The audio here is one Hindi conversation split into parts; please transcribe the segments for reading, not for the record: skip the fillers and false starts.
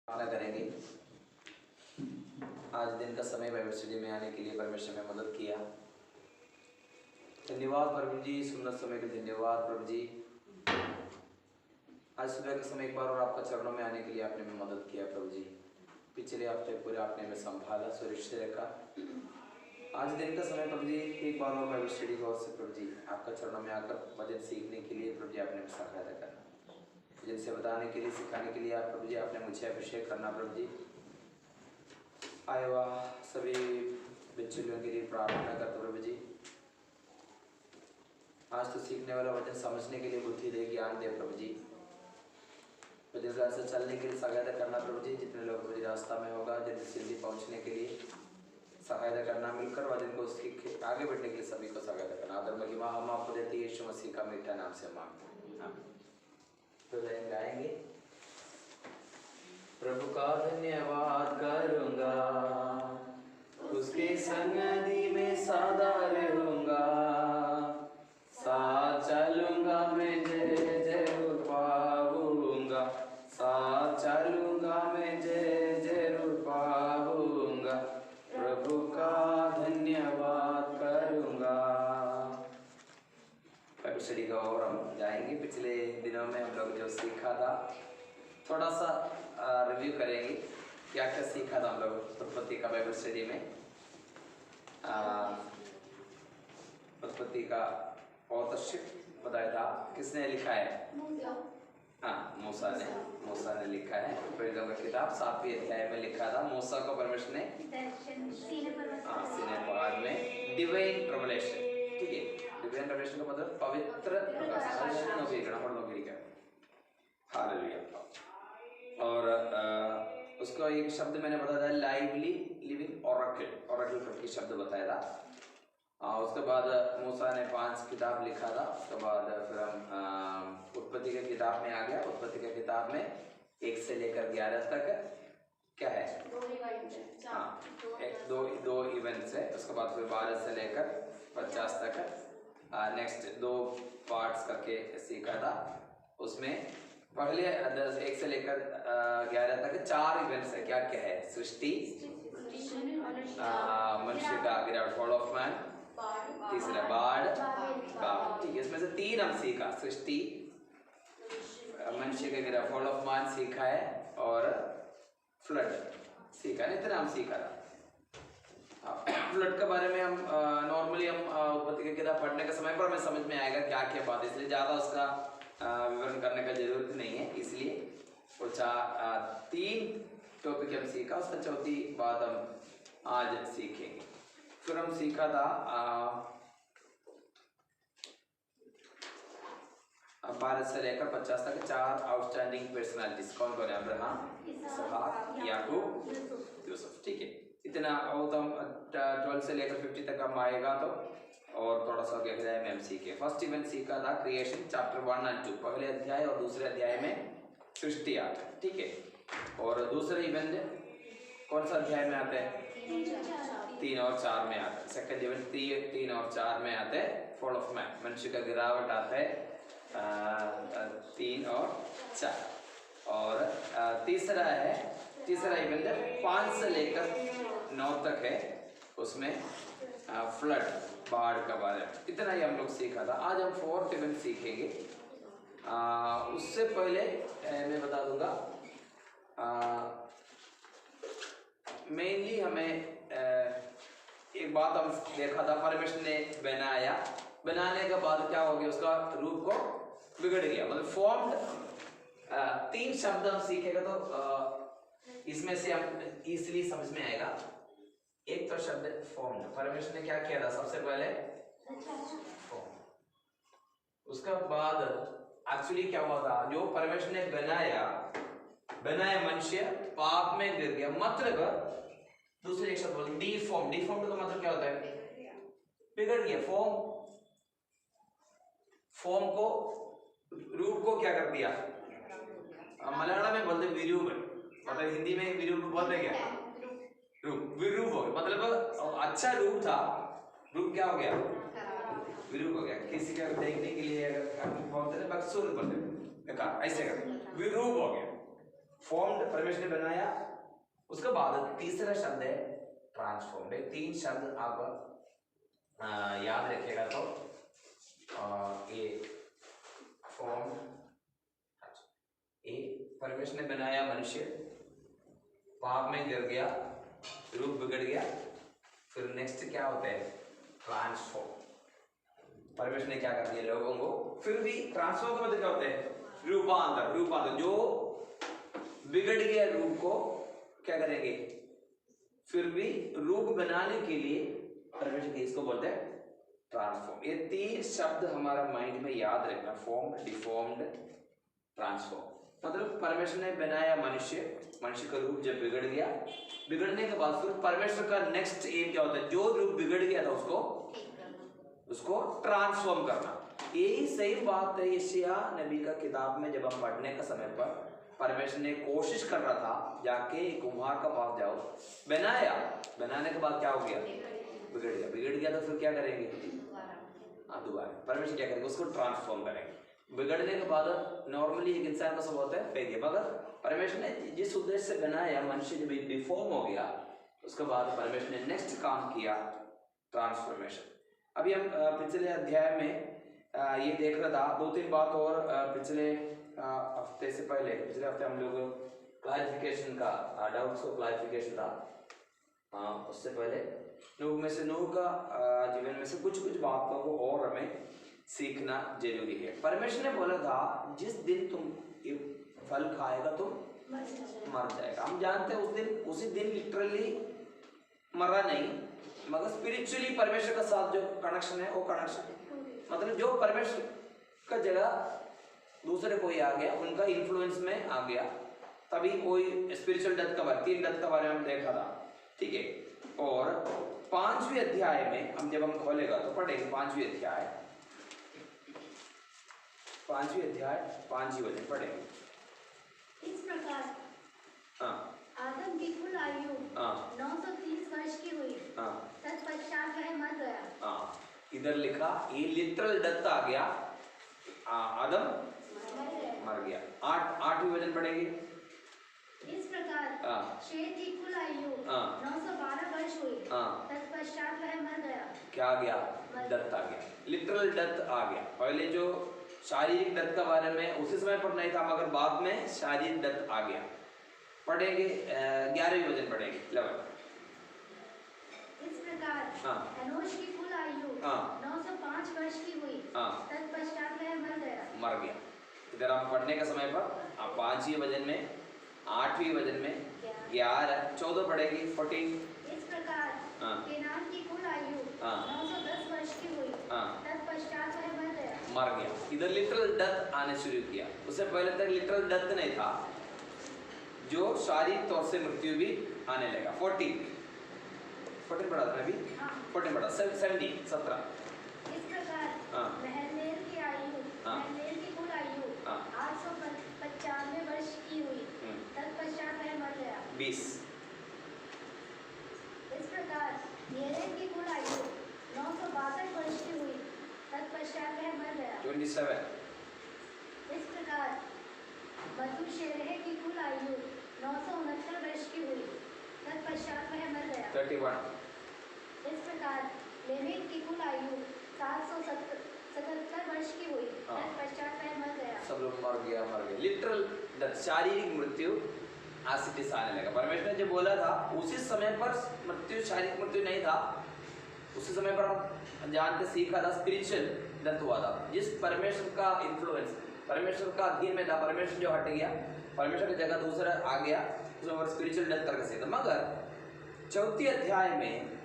प्रार्थना करेंगे। आज दिन का समय बाइबल स्टडी में आने के लिए परमेश्वर ने मदद किया। धन्यवाद प्रभु जी, सुंदर समय के धन्यवाद प्रभु जी। आज सुबह के समय एक बार और आपका चरणों में आने के लिए आपने में मदद किया प्रभु जी। पिछले हफ्ते पूरे आपने में संभाला, सुरक्षित रखा। आज दिन का समय प्रभु जी एक बार और बाइबल स्टडी को से प्रभु जी आपका चरणों में आकर वचन सीखने के लिए प्रभु जी आपने में सहायता करना, जिनसे बताने के लिए सिखाने के लिए आप प्रभु जी आपने मुझे अभिषेक करना प्रभु जी। आए हुआ सभी बच्चों के लिए प्रार्थना करते प्रभु जी। आज तो सीखने वाला वचन समझने के लिए बुद्धि दे, ज्ञान दे प्रभु जी। वचन से चलने के लिए सहायता करना प्रभु जी। जितने लोग प्रभु जी रास्ता में होगा, जल्दी से जल्दी पहुँचने के लिए सहायता करना, मिलकर वचन को सीख आगे बढ़ने के लिए सभी को सहायता करना। आदर महिमा हम आपको देते हैं, यीशु मसीह का मीठा नाम से मांगते हैं। तो गाएंगे, प्रभु का धन्यवाद करूंगा, उसके संगति में सदा रहूंगा, साथ चलूंगा मैं जय जरूर पाऊंगा, साथ चलूंगा मैं जय जरूर पाऊंगा, प्रभु का धन्यवाद करूंगा। बाइबल स्टडी का और हम जाएंगे। पिछले दिनों में हम लोग जो सीखा था थोड़ा सा रिव्यू करेंगे, क्या क्या सीखा था हम लोग उत्पत्ति का बाइबल स्टडी में। उत्पत्ति का ऑथरशिप बताया था, किसने लिखा है? हाँ, मूसा ने लिखा है। उपवेदों का किताब 7वें अध्याय में लिखा था। मूसा को परमेश्वर ने सीनै पहाड़ में डिवाइन रेवलेशन, ठीक है, डिवाइन रेवलेशन का मतलब पवित्र प्रकाश, हालेलुया। और उसका एक शब्द मैंने बताया था, लाइवली लिविंग ऑरेकल करके शब्द बताया था। उसके बाद मूसा ने 5 किताब लिखा था। उसके बाद फिर हम उत्पत्ति के किताब में आ गया। उत्पत्ति के किताब में 1 से लेकर 11 तक क्या है? हाँ, दो इवेंट्स है। उसके बाद फिर 12 से लेकर 50 तक नेक्स्ट 2 पार्ट्स करके सीखा था। उसमें पहले 1 से लेकर 11 तक 4 इवेंट्स है। क्या क्या है? सृष्टि, मनुष्य का गिरावट, फॉल ऑफ मैन, तीसरा बाढ़, ठीक है। इसमें से 3 हम सीखा, सृष्टि, मनुष्य का गिरावट, फॉल ऑफ मैन सीखा है, और फ्लड सीखा है। इतना हम सीखा था। फ्लड के बारे में हम नॉर्मली हम उत्पत्ति की किताब पढ़ने के समय पर हमें समझ में आएगा क्या क्या बात है, इसलिए ज़्यादा उसका विवरण करने का जरूरत नहीं है। इसलिए वो 3 टॉपिक हम सीखा, उसका चौथी बात हम आज सीखेंगे। फिर हम सीखा था 12 से लेकर 50 तक 4 आउटस्टैंडिंग पर्सनालिटीज। कौन कौन है? अब्राहम, इसहाक, याकूब, यूसुफ, ठीक है। इतना और तो हम 12 से लेकर 50 तक हम आएगा तो और थोड़ा सा अध्याय में हम सीखे। फर्स्ट इवेंट सीखा था क्रिएशन चैप्टर 1 और 2, पहले अध्याय और दूसरे अध्याय में सृष्टि आता है, ठीक है। और दूसरे इवेंट कौन सा अध्याय में आते हैं? 3 और 4 में आते हैं। सेकंड इवेंट 3 और 4 में आते हैं। फॉल ऑफ मैन, मनुष्य का गिरावट आता है 3 और 4। और तीसरा इवेंट 5 से लेकर 9 तक है, उसमें फ्लड, बाढ़ का बारे में। इतना ही हम लोग सीखा था। आज हम 4th इवेंट सीखेंगे। उससे पहले मैं बता दूंगा, मेनली हमें एक बात हम देखा था, परमेश्वर ने बनाने के बाद क्या हो गया, उसका रूप को बिगड़ गया, मतलब फॉर्म्ड। 3 शब्द हम सीखेगा तो इसमें से हम इजीली समझ में आएगा। एक तो शब्द फॉर्म्ड, परमेश्वर ने क्या किया था? सबसे पहले फॉर्म। उसके बाद एक्चुअली क्या हुआ था, जो परमेश्वर ने बनाया मनुष्य पाप में गिर गया, मतलब दूसरे एक शब्द बोल, डिफॉर्म का मतलब क्या होता है? बिगड़ गया। फॉर्म को, रूप को क्या कर दिया? मलयालम में बोलते विरूप, मतलब हिंदी में विरूप बोलते क्या? विरूप हो गया, मतलब अच्छा रूप था, रूप क्या हो गया? विरूप हो गया। किसी का देखने के लिए अगर बोलते ना बकसूर बोलते, ऐसे कर विरूप हो गया। फॉर्म्ड परमेश्वर ने बनाया। उसके बाद तीसरा शब्द है ट्रांसफॉर्म्ड। तीन शब्द आप याद रखिएगा। तो ये फॉर्म, ये परमेश्वर ने बनाया मनुष्य, पाप में गिर गया, रूप बिगड़ गया, फिर नेक्स्ट क्या होता है? ट्रांसफॉर्म। परमेश्वर ने क्या कर दिया लोगों को, फिर भी ट्रांसफॉर्म का मतलब क्या होता है? रूपांतर। रूपांतर, जो बिगड़ गया रूप को क्या करेंगे? फिर भी रूप बनाने के लिए परमेश्वर के इसको बोलते हैं ट्रांसफॉर्म। ये तीन शब्द हमारा माइंड में याद रखना, फॉर्म्ड, डिफॉर्म्ड, ट्रांसफॉर्म। मतलब परमेश्वर ने बनाया मनुष्य, मनुष्य का रूप जब बिगड़ गया, बिगड़ने के बाद फिर परमेश्वर का नेक्स्ट एम क्या होता है? जो रूप बिगड़ गया था उसको ट्रांसफॉर्म करना। यही सही बात है यशायाह नबी का किताब में जब हम पढ़ने का समय पर परमेश्वर ने कोशिश कर रहा था, जाके कुम्हार का पास जाओ, बनाया, बनाने के बाद क्या हो गया? बिगड़ गया। बिगड़ गया तो फिर क्या करेंगे? दोबारा परमेश्वर क्या करेंगे? उसको ट्रांसफॉर्म करेंगे। बिगड़ने के बाद नॉर्मली एक इंसान का स्वभाव होता है फेंके, मगर परमेश्वर ने जिस उद्देश्य से बनाया मनुष्य जब डिफॉर्म हो गया, उसके बाद परमेश्वर ने नेक्स्ट काम किया ट्रांसफॉर्मेशन। अभी हम पिछले अध्याय में ये देख रहा था, दो तीन बात और पिछले हफ्ते से पहले, पिछले हफ्ते हम लोग क्लैरिफिकेशन का डाउट्स को क्लैरिफिकेशन था। उससे पहले नूह का जीवन में से कुछ बातों को और हमें सीखना जरूरी है। परमेश्वर ने बोला था जिस दिन तुम ये फल खाएगा तुम मर जाएगा। हम जानते हैं उसी दिन लिटरली मरा नहीं, मगर स्पिरिचुअली परमेश्वर का साथ जो कनेक्शन है वो कनेक्शन, मतलब जो परमेश्वर का जगह दूसरे कोई आ गया, उनका इन्फ्लुएंस में आ गया, तभी कोई स्पिरिचुअल डेथ का बारे, 3 डेथ का बारे में हम देखा था, ठीक है। और 5वें अध्याय में हम जब हम खोलेगा तो पढ़ेंगे 5वें अध्याय 5 ही वचन पढ़ेंगे। इस प्रकार आदम की कुल आयु 930 वर्ष की हुई। तत्पश्चात वह मर गया। इधर लिखा, ये लिटरल डेथ आ गया, आदम मर गया। 8वीं वचन पढ़ेंगे। इस प्रकार शेत की कुल आयु 912 वर्ष हुई। तत्पश्चात वह मर गया। क्या आ गया? डेथ आ गया, लिटरल डेथ आ गया। पहले जो शारीरिक डेथ का बारे में उसी समय पर नहीं था, मगर बाद में शारीरिक डेथ आ गया। पढ़ेंगे 11वीं वचन पढ़ेंगे 11। इस प्रकार एनोश की कुल आयु 905 वर्ष की हुई। तत्पश्चात वह मर गया। इधर हम पढ़ने का समय पर 5वीं वचन में, 8वीं वचन में 11, 14 पढ़ेगी 14। इस प्रकार केनान की कुल आयु 910 वर्ष की हुई। तत्पश्चात वह मर गया। इधर लिटरल डेथ आने शुरू किया। उससे पहले तक लिटरल डेथ नहीं था, जो शारीरिक तौर से मृत्यु भी आने लगा। 14 पढ़ा था अभी, 14 पढ़ा, 17। इस प्रकार महललेल की आयु, महललेल की कुल आयु 895 वर्ष की हुई। तत्पश्चात वह मर गया। 20। इस प्रकार येरेद की कुल आयु 962 वर्ष की हुई। तत्पश्चात वह मर गया। 27। इस प्रकार मथूशेलह की कुल आयु 969 वर्ष की हुई। तत्पश्चात वह मर गया। 31। इस प्रकार लेमेक की कुल आयु 777 वर्ष की हुई। तत्पश्चात वह मर गया। सब लोग मर गया। लिटरल डेथ, शारीरिक मृत्यु आसिटिस आने लगा। परमेश्वर ने जो बोला था उसी समय पर मृत्यु, शारीरिक मृत्यु नहीं था, उसी समय पर हम जानते सीखा था स्पिरिचुअल डेथ हुआ था। जिस परमेश्वर का इन्फ्लुएंस, परमेश्वर का अधीन में था, परमेश्वर जो हट गया, परमेश्वर की जगह दूसरा आ गया, उसमें स्पिरिचुअल डेथ करके सीखा। मगर 4थे अध्याय में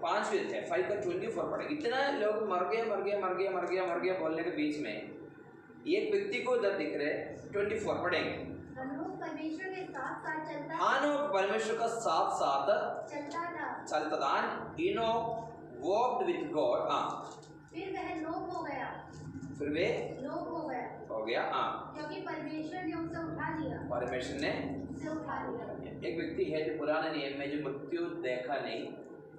पांचवें अध्याय 5:24 पढ़े। इतना लोग मर गया बोलने के बीच में एक व्यक्ति को इधर दिख रहे 24 पढ़ेंगे। हनोक परमेश्वर के साथ चलता। हनोक परमेश्वर का साथ चलता था। Enoch walked with God. फिर वह लोप हो गया। फिर वे लोप हो गया। हो गया। हाँ, क्योंकि परमेश्वर ने उसे उठा लिया। परमेश्वर ने उसे उठा लिया। एक व्यक्ति है जो पुराने नियम में जो मृत्यु देखा नहीं,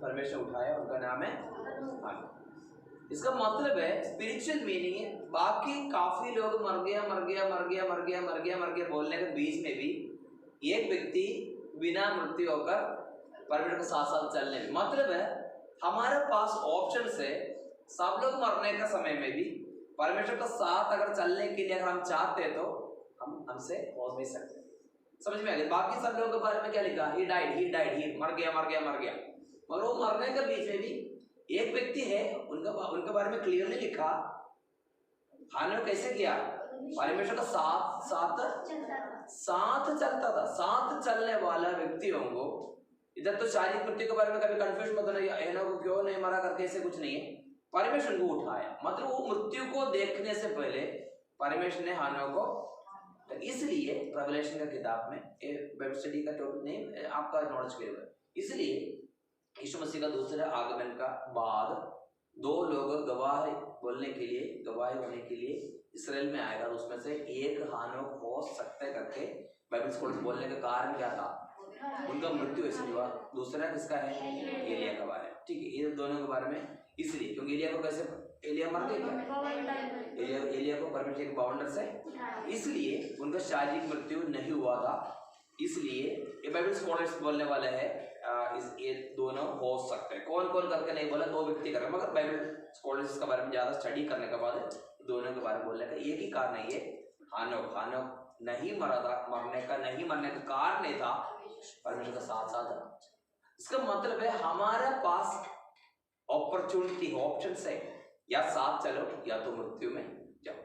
परमेश्वर उठाया, उनका नाम है हनोक। इसका मतलब है स्पिरिचुअल मीनिंग है, बाकी काफी लोग मर गया मर गया मर गया मर गया मर गया मर गया बोलने के बीच में भी एक व्यक्ति बिना मृत्यु होकर परमेश्वर के साथ साथ चलने में, मतलब है हमारे पास ऑप्शन है। सब लोग मरने का समय में भी परमेश्वर के साथ अगर चलने के लिए अगर हम चाहते तो हमसे हो भी सकते। समझ में आ गया? बाकी सब लोगों के बारे में क्या लिखा? ही डाइड, ही मर गया मर गया मर गया। मगर वो मरने के बीच में भी एक व्यक्ति है, उनके बारे में क्लियरली लिखा हनोक कैसे किया? परमेश्वर का साथ चलता था। साथ चलने वाला व्यक्तियों को, इधर तो शारीरिक मृत्यु के बारे में कभी कंफ्यूज मत होना, हनोक क्यों नहीं मरा करके, ऐसे कुछ नहीं है। परमेश्वर को उठाया, मतलब वो मृत्यु को देखने से पहले परमेश्वर ने हनोक को, तो इसलिए रेवलेशन का किताब में बाइबल स्टडी का टॉपिक नहीं, आपका नॉलेज के लिए, इसलिए यीशु मसीह का दूसरे आगमन का बाद दो लोग गवाही बोलने के लिए, गवाही होने के लिए इस्राएल में आएगा, उसमें से एक हनोक हो सकते करके बाइबल स्कॉलर्स बोलने का कारण क्या था? उनका मृत्यु इसलिए हुआ। दूसरा किसका है? एलिया का बारे में। ठीक है, ये दोनों के बारे में इसलिए, क्योंकि एलिया को कैसे, एलिया मर गए क्या? एलिया को परमेश्वर के बाउंडर से, इसलिए उनका शारीरिक मृत्यु नहीं हुआ था। इसलिए ये बाइबल स्कॉलर्स बोलने वाले हैं ये दोनों हो सकते हैं। कौन कौन करके नहीं बोला, दो व्यक्ति करके, मगर बाइबल स्कॉलर्स के बारे में ज्यादा स्टडी करने के बाद दोनों के बारे में बोलने का एक ही कारण है, ये हनोक नहीं मरा था। मरने का कारण नहीं था, परमेश्वर का साथ साथ था। इसका मतलब है हमारे पास अपॉर्चुनिटी, ऑप्शन है, या साथ चलो या तो मृत्यु में जाओ।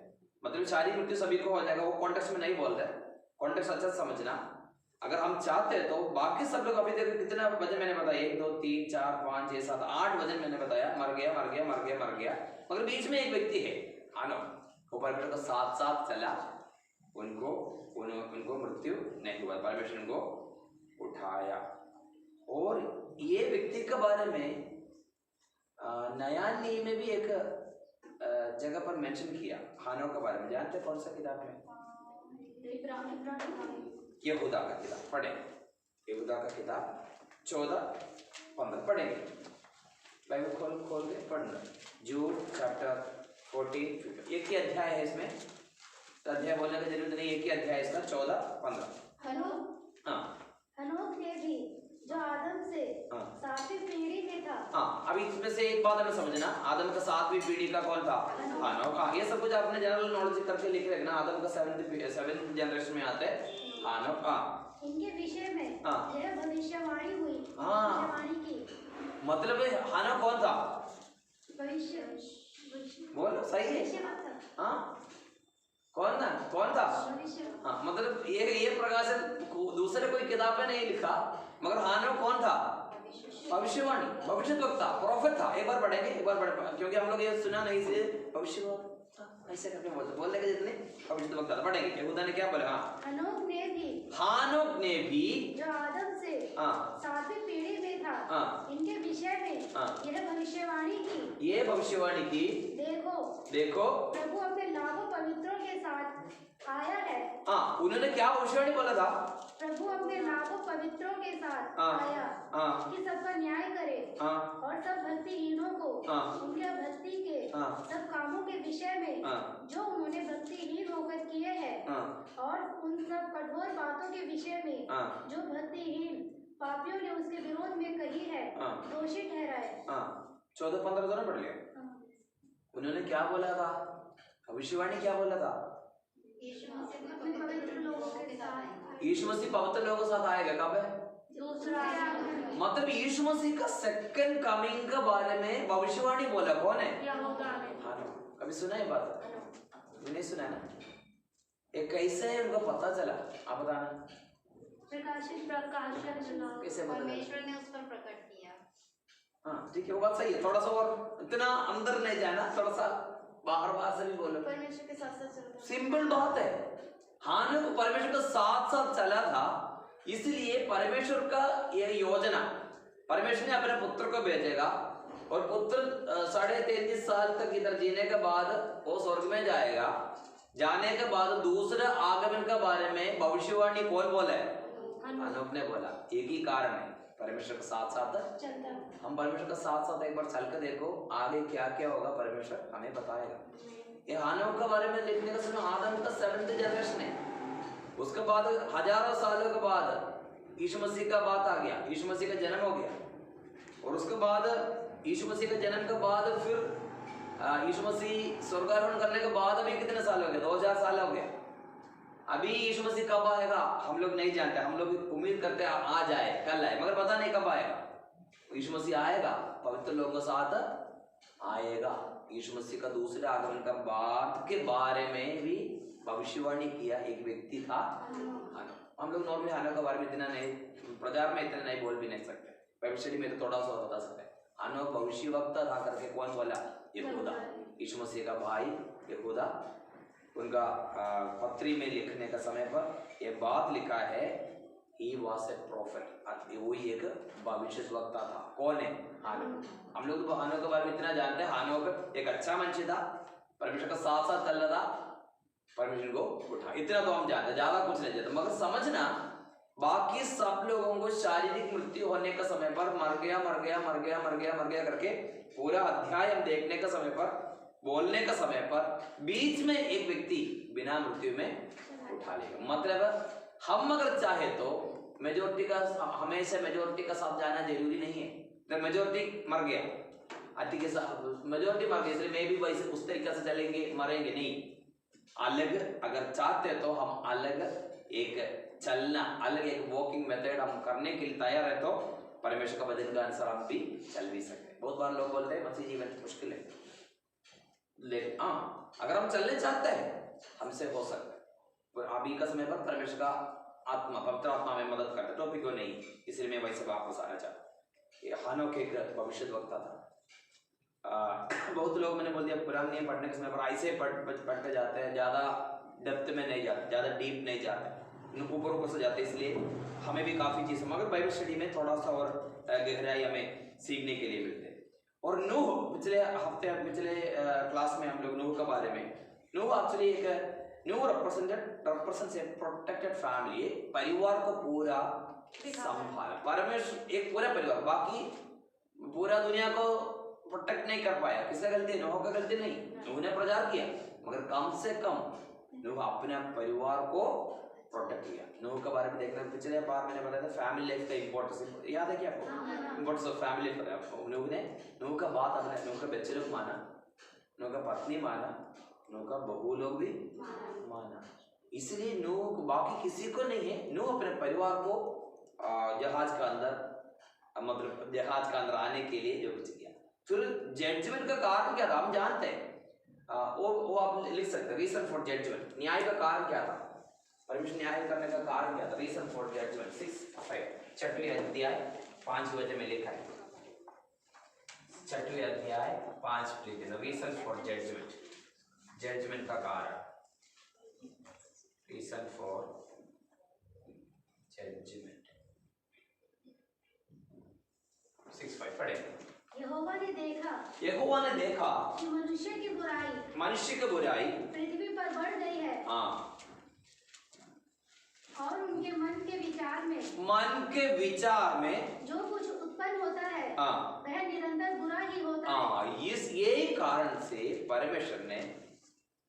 मतलब शारीरिक मृत्यु सभी को हो जाएगा, वो कॉन्टेक्स्ट में नहीं बोल रहे, कॉन्टेक्स्ट अच्छा समझना। अगर हम चाहते हैं तो बाकी सब लोग, अभी देखो कितना वजन मैंने बताया, 1 2 3 4 5 6 7 8 वजन मैंने बताया, मर गया मर गया मर गया मर गया, मगर बीच में एक व्यक्ति है हनोक, वो परमेश्वर का साथ साथ चला, उनको मृत्यु नहीं हुआ, परमेश्वर उनको उठाया। और ये व्यक्ति के बारे में नया नियम में भी एक जगह पर मेंशन किया हनोक के बारे में, जानते कौन सा किताब में? यहूदा का किताब पढ़े, यहूदा का किताब 14-15 पढ़ेंगे, बाइबल खोल के पढ़ना। जूड चैप्टर 14 एक ही अध्याय है, इसमें अध्याय बोलने की जरूरत नहीं, एक ही अध्याय इसका 14-15। हनोक ने भी जो आदम से सातवीं पीढ़ी में था। अब इसमें से एक बात हमें समझना, आदम का 7वीं पीढ़ी का कौन था? हनोक। ये सब कुछ आपने जनरल नॉलेज करके लिख रखना, आदम का 7th जनरेशन में आता है हनोक। इनके विषय में यह भविष्यवाणी हुई, भविष्यवाणी की। मतलब हनोक कौन था? बोलो सही है, कौन था? मतलब ये प्रकार से दूसरे कोई किताब में नहीं लिखा, मगर हनोक कौन था? भविष्यवाणी, भविष्यद्वक्ता, प्रोफेट था। एक बार पढ़ेंगे, क्योंकि हम लोग ये सुना नहीं, इसलिए भविष्यवाणी ऐसे करके बोलने के जितने भविष्यद्वक्ता था। पढ़ेंगे यहूदा ने क्या बोला। हनोक ने भी जो आदम से 7वीं पीढ़ी में था, इनके विषय में यह भविष्यवाणी की, देखो प्रभु अपने लाखों पवित्रों के साथ आया है। उन्होंने क्या भविष्यवाणी बोला था? प्रभु अपने लाखों पवित्रों के साथ आया कि सबका न्याय करे और सब भक्तिहीनों को उनके भक्ति के सब कामों के विषय में जो उन्होंने भक्तिहीन होकर किए हैं, और उन सब कठोर बातों के विषय में जो भक्तिहीन पापियों ने उसके विरोध में कही है, दोषी ठहराए। 14-15 दोनों पढ़ लिया। उन्होंने क्या बोला था? भविष्यवाणी क्या बोला था? यीशु मसीह पवित्र लोगों के साथ आएगा। कब है? मतलब यीशु मसीह का सेकंड कमिंग के बारे में भविष्यवाणी बोला कौन है? कभी सुना है बात? नहीं सुना ना? ये कैसे है उनको पता चला, आप बताना। कैसे परमेश्वर ने उस पर प्रकट किया। ठीक है, वो बात सही है। थोड़ा सा और इतना अंदर नहीं जाना, थोड़ा सा बाहर से भी बोलो। परमेश्वर के साथ साथ सिंपल बात है, हनोक परमेश्वर के साथ साथ चला था, इसलिए परमेश्वर का यह योजना, परमेश्वर ने अपने पुत्र को भेजेगा और पुत्र 33.5 साल तक इधर जीने के बाद वो स्वर्ग में जाएगा। जाने के बाद दूसरे आगमन के बारे में भविष्यवाणी कौन बोला है? हनोक ने बोला। एक ही कारण है, परमेश्वर के साथ साथ हम परमेश्वर के साथ साथ एक बार चल के देखो आगे क्या क्या होगा, परमेश्वर हमें बताएगा। ये हनोक के बारे में लिखने का समय आदम का 7th जनरेशन है। उसके बाद हजारों सालों के बाद यीशु मसीह का बात आ गया, यीशु मसीह का जन्म हो गया। और उसके बाद यीशु मसीह के जन्म के बाद फिर यीशु मसीह स्वर्गारोहण करने के बाद अभी कितने साल हो गए? 2000 साल हो गया। अभी यीशु मसीह कब आएगा हम लोग नहीं जानते। हम लोग उम्मीद करते हैं आ जाए, कल आए, मगर पता नहीं कब आएगा। यीशु मसीह आएगा, पवित्र लोगों के साथ आएगा। यीशु मसीह का दूसरे आगमन का बात के बारे में भी भविष्यवाणी किया एक व्यक्ति था हनोक। हम लोग नॉर्मली हनोक के बारे में इतना नहीं, प्रचार में इतना नहीं बोल भी नहीं सकते, भविष्य में तो थोड़ा सा बता सकते हैं। हनोक भविष्यवक्ता था करके कौन बोला? यहूदा, यीशु मसीह का भाई यहूदा। उनका पत्री में लिखने का समय पर यह बात लिखा है, he was a prophet, वही एक भविष्यवक्ता था। कौन है? हनोक। हम लोग तो हनोक के बारे में इतना जानते हैं, हनोक एक अच्छा मनुष्य था, परमेश्वर का साथ साथ चल रहा था, परमेश्वर को उठा, इतना तो हम जानते, ज्यादा कुछ नहीं जानते। मगर समझना, बाकी सब लोगों को शारीरिक मृत्यु होने का समय पर मर गया मर गया मर गया मर गया मर गया करके पूरा अध्याय हम देखने का समय पर, बोलने का समय पर बीच में एक व्यक्ति बिना मृत्यु में उठा लेगा। मतलब हम अगर चाहे तो मेजोरिटी का, हमेशा मेजोरिटी का साथ जाना जरूरी नहीं है। तो मेजोरिटी मर गया, अति के साथ मेजोरिटी मर गई, इसलिए मैं भी वैसे उस तरीके से चलेंगे, मरेंगे नहीं। अलग अगर चाहते तो हम अलग एक चलना, अलग एक वॉकिंग मेथड हम करने के लिए तैयार है, तो परमेश्वर का वचन के अनुसार हम भी चल भी सकते हैं। बहुत बार लोग बोलते हैं मसीह जीवन मुश्किल है, लेकिन अगर हम चलने चाहते हैं हमसे हो सकता है। पर अभी का समय पर परमेश्वर का आत्मा, पवित्र आत्मा में मदद करता है, टॉपिक को नहीं, इसलिए मैं वैसे वापस आना चाहता। ये हनोक एक भविष्यवक्ता था। बहुत लोग, मैंने बोल दिया, पुराने नियम पढ़ने के समय पर ऐसे पढ़ते जाते हैं, ज्यादा डेप्थ में नहीं जाते, ज्यादा डीप नहीं जाते, ऊपर ऊपर से जाते, इसलिए हमें भी काफी चीज, मगर बाइबल स्टडी में थोड़ा सा और गहराई हमें सीखने के लिए मिलते हैं। और नूह, पिछले क्लास में हम लोग नूह के बारे में, नूह एक्चुअली एक, नूह represents a protected family, परिवार को पूरा संभाला परमेश्वर, एक पूरा परिवार। बाकी पूरा दुनिया को प्रोटेक्ट नहीं कर पाया, किसका गलती? नूह का गलती नहीं, नूह ने प्रचार किया, मगर कम से कम नूह अपने परिवार को प्रोटेक्ट किया। नूह के बारे में देखना, पिछले बार मैंने बताया था फैमिली लाइफ का इंपॉर्टेंस, याद है क्या आपको? Importance of family. नूह ने, नूह का बात अपने, नूह का बच्चे लोग माना, नूह का पत्नी माना, नूह का बहू लोग भी माना, इसलिए नूह बाकी किसी को नहीं है। नूह अपने परिवार को जहाज का अंदर, मतलब जहाज का अंदर आने के लिए जो कुछ किया। फिर जजमेंट का कारण क्या था हम जानते हैं, वो आप लिख सकते हैं, रीजन फॉर जजमेंट, न्याय का कारण क्या था, परमेश्वर न्याय करने का कारण क्या था? रीजन फॉर जजमेंट 6:5 छठवीं अध्याय 5 वचन में लिखा है। छठवीं अध्याय 5 रीजन फॉर जजमेंट, जजमेंट का कारण, रीजन फॉर जजमेंट 6:5 पढ़ेंगे। यहोवा ने देखा कि मनुष्य की बुराई पृथ्वी पर बढ़ गई है, और उनके मन के विचार में जो कुछ उत्पन्न होता है वह निरंतर बुरा ही होता है। इस यही कारण से परमेश्वर ने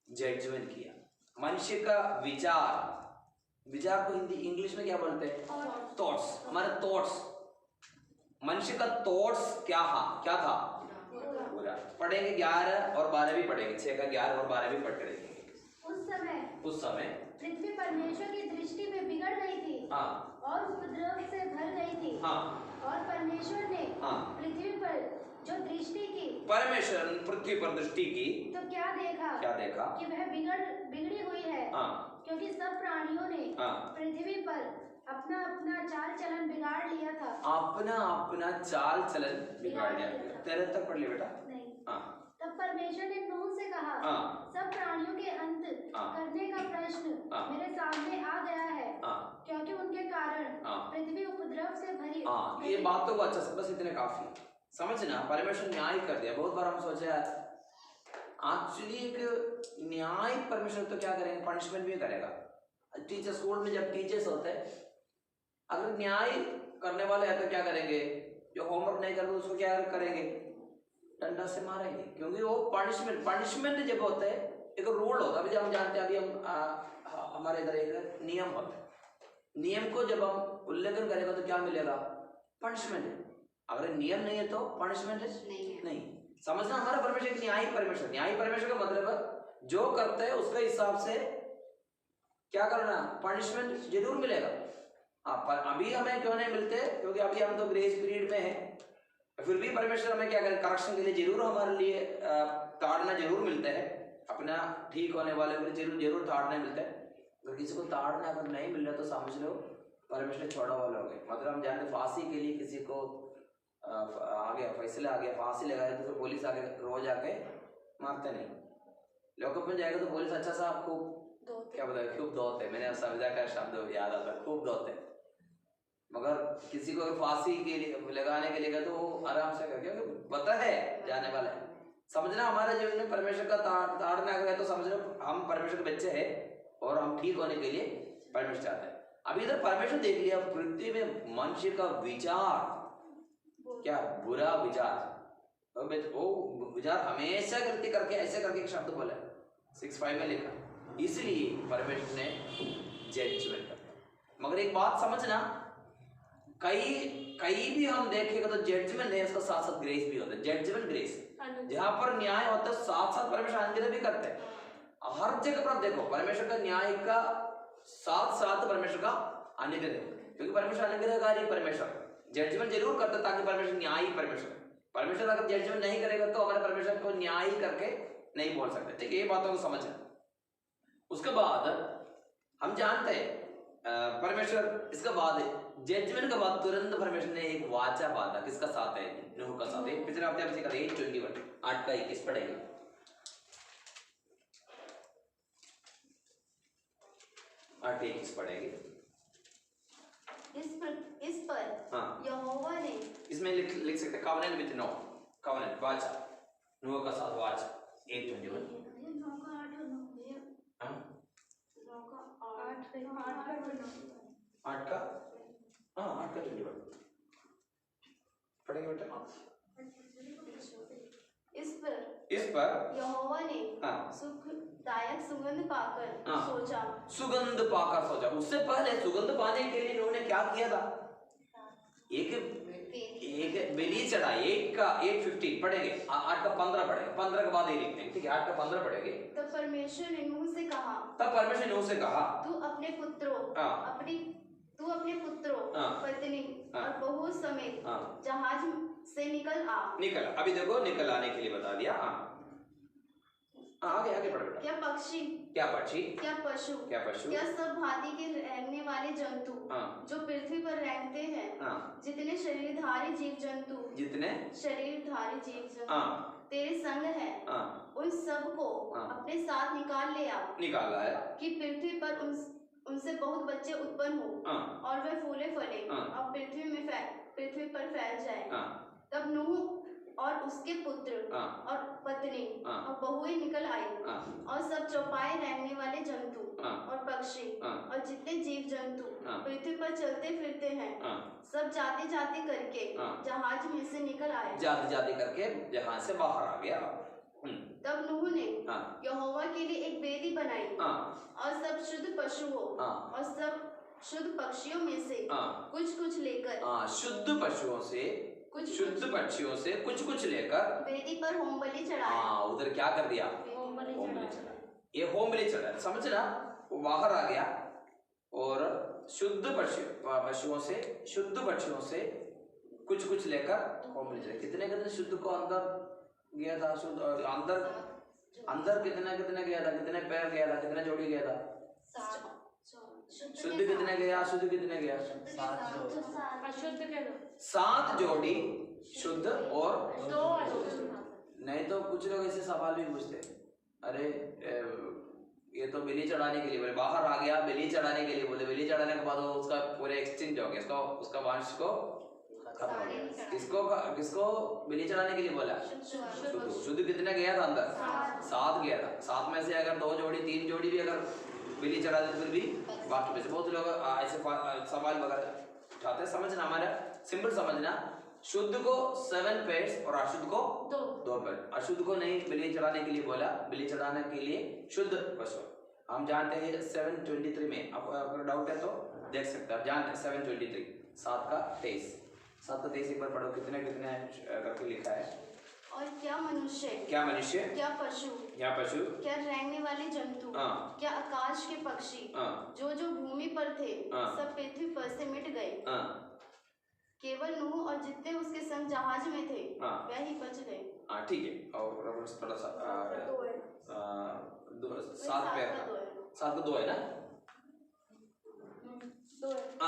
जजमेंट किया। मनुष्य का विचार को हिंदी इंग्लिश में क्या बोलते हैं? थॉट्स। हमारे थॉट्स, मनुष्य का थॉट्स क्या था? बुरा। पढ़ेंगे 11 और 12 भी पढ़ेंगे, 6 का 11 और 12 भी पढ़ करेंगे। उस समय पृथ्वी परमेश्वर की दृष्टि में बिगड़ गई थी और उपद्रव से भर गई थी। और परमेश्वर ने पृथ्वी पर जो दृष्टि की, परमेश्वर पृथ्वी पर दृष्टि की, तो क्या देखा कि वह बिगड़ी हुई है, क्योंकि सब प्राणियों ने पृथ्वी पर अपना अपना चाल चलन बिगाड़ लिया था। अपना चाल चलन बिगाड़ लिया। 13 तक पढ़ ले बेटा। नहीं। तब परमेश्वर ने नूह से कहा, सब प्राणियों के अंत करने का प्रश्न मेरे सामने आ गया है, क्योंकि उनके कारण पृथ्वी उपद्रव से भरी। ये बात तो अच्छा, बस इतने काफी। समझना, परमेश्वर न्याय कर दिया। बहुत बार हम सोचे एक्चुअली एक न्याय परमेश्वर तो क्या करेंगे, पनिशमेंट भी करेगा। टीचर स्कूल में जब टीचर्स होते हैं, अगर न्याय करने वाले हैं तो क्या करेंगे, जो होमवर्क नहीं करते उसको क्या करेंगे, डंडा से मारेंगे, क्योंकि वो पनिशमेंट जब होता है एक रूल होता है। अभी हम जानते हैं, अभी हम हमारे इधर एक नियम होता है, नियम को जब हम उल्लंघन करेगा तो क्या मिलेगा, पनिशमेंट है। अगर नियम नहीं है तो पनिशमेंट नहीं। समझना, हमारा परमेश्वर एक न्यायी परमेश्वर। न्यायी परमेश्वर का मतलब जो करते हैं उसके हिसाब से क्या करना, पनिशमेंट जरूर मिलेगा। पर अभी हमें क्यों नहीं मिलते, क्योंकि अभी हम तो ग्रेस पीरियड में हैं। फिर भी परमेश्वर हमें क्या करें, करेक्शन के लिए जरूर हमारे लिए ताड़ना जरूर मिलता है, अपना ठीक होने वाले को जरूर ताड़ना मिलता है। अगर किसी को ताड़ना अगर नहीं मिल रहा तो समझ लो परमेश्वर छोड़ा वाले हो गए। मतलब हम जानते फांसी के लिए किसी को आ गया, फैसला आ गया, फांसी लगाया तो पुलिस आके रोज आके मारते नहीं। लॉकअप में जाएगा तो पुलिस अच्छा सा खूब क्या बताए, खूब दौड़ते, मैंने संविधान का शब्द याद आता, खूब दौड़ते। मगर किसी को अगर फांसी के लिए लगाने के लिए गए तो वो आराम से करके, पता है जाने वाला है। समझना, हमारे जीवन में परमेश्वर का ताड़ना अगर तो समझ लो हम परमेश्वर के बच्चे हैं और हम ठीक होने के लिए परमेश्वर चाहते हैं। अभी इधर परमेश्वर देख लिया, पृथ्वी में मनुष्य का विचार क्या, बुरा विचार, वो विचार हमेशा गलती करके ऐसे करके एक शब्द बोला 6:5 में लिखा, इसलिए परमेश्वर ने जजमेंट कर। मगर एक बात समझना, कई भी हम देखेगा तो जजमेंट नहीं, उसका साथ साथ ग्रेस भी होता है। जजमेंट ग्रेस, जहां पर न्याय होता है साथ साथ परमेश्वर अनुग्रह भी करते हैं। हर जगह पर देखो परमेश्वर का न्याय का साथ साथ परमेश्वर का अनुग्रह, क्योंकि परमेश्वर अनुग्रहकारी परमेश्वर जजमेंट जरूर करता है ताकि परमेश्वर न्यायी परमेश्वर अगर जजमेंट नहीं करेगा तो हमारे परमेश्वर को न्याय करके नहीं बोल सकते। ठीक है, ये बातों को समझना। उसके बाद हम जानते हैं परमेश्वर, इसके बाद जजमेंट के बाद तुरंत परमेश्वर ने एक वाचा बांधा, किसका साथ है, नूह का साथ है। पिछले हफ्ते हम सीखा था 8:21 8:21 पढ़ेंगे। पढ़ेंगे। इस पर यहोवा ने, इसमें लिख सकते कवनेंट विद नोह, कवनेंट वाचा, नूह का साथ वाचा 8:21। आठ का 21 पढ़ेंगे बेटा। इस पर यहोवा ने सुखदायक सुगंध पाकर सोचा। उससे पहले सुगंध पाने के लिए इन्होंने क्या किया था, एक बलि चढ़ाई। 8:15 पढ़ेंगे, 8 का 15 पढ़ेंगे, 15 के बाद ये लिखते हैं। ठीक है, 8 का 15 पढ़ेंगे। तब परमेश्वर ने नूह से कहा, तू अपने पुत्रों पत्नी और बहू समेत जहाज से निकल आ। अभी देखो निकल आने के लिए बता दिया। आगे पढ़ो बेटा। क्या पक्षी, क्या पशु, क्या सब भांति के रहने वाले जंतु जो पृथ्वी पर रहते हैं, जितने शरीरधारी जीव जंतु तेरे संग है, उन सब को अपने साथ निकाल लाया कि पृथ्वी पर उनसे बहुत बच्चे उत्पन्न हो और वे फूले फले और पृथ्वी पर फैल जाए। तब नूह और उसके पुत्र और पत्नी और बहुएं निकल आई और सब चौपाए रहने वाले जंतु और पक्षी और जितने जीव जंतु पृथ्वी पर चलते फिरते हैं, सब जाति करके जहाज में से निकल आए। जाति करके जहाज से बाहर आ गया। तब नूह ने यहोवा के लिए एक वेदी बनाई और सब शुद्ध पशुओं और सब शुद्ध पक्षियों में से कुछ लेकर शुद्ध पशुओं से कुछ लेकर वेदी पर होम बलि चढ़ाया। उधर क्या कर दिया, होम बलि चढ़ाया। ये होम बलि चढ़ाया, समझना, वो बाहर आ गया और शुद्ध पशुओं से कुछ लेकर होम बलि चढ़ाया। कितने शुद्ध को अंदर गया था, शुद्ध अंदर कितने गया था, कितने पैर गया था, कितने जोड़ी गया था, शुद्ध कितने गया, अशुद्ध कितने गया, 7 जोड़ी शुद्ध और 2 अशुद्ध। नहीं तो कुछ लोग ऐसे सवाल भी पूछते, अरे ये तो बलि चढ़ाने के लिए बोले, बाहर आ गया बलि चढ़ाने के लिए बोले, बलि चढ़ाने के बाद उसका पूरे एक्सचेंज हो गया, उसका वंश को खत्म हो गया। किसको बलि चढ़ाने के लिए बोला? शुद्ध कितने गया था अंदर? 7 गया था। 7 में से अगर 2 जोड़ी 3 जोड़ी भी अगर बलि चढ़ा देते फिर भी बाकी में से बहुत लोग ऐसे सवाल वगैरह उठाते हैं। समझना, हमारा सिंपल समझना, शुद्ध को 7 पेयर्स और अशुद्ध को 2 पेयर। अशुद्ध को नहीं बलि चढ़ाने के लिए बोला, बलि चढ़ाने के लिए शुद्ध पशु। हम जानते हैं 7:23 में, अगर डाउट है तो देख सकते हैं। आप जानते हैं 7:23 7 का 23 एक बार पढ़ो, कितने करके लिखा है। और क्या मनुष्य, क्या पशु, क्या रेंगने वाले जंतु, क्या आकाश के पक्षी, जो भूमि पर थे, सब पृथ्वी पर से मिट गए। केवल नूह और जितने उसके संग जहाज में थे वह ही बच गए। ठीक है। और थोड़ा सा 7 का 2 है ना?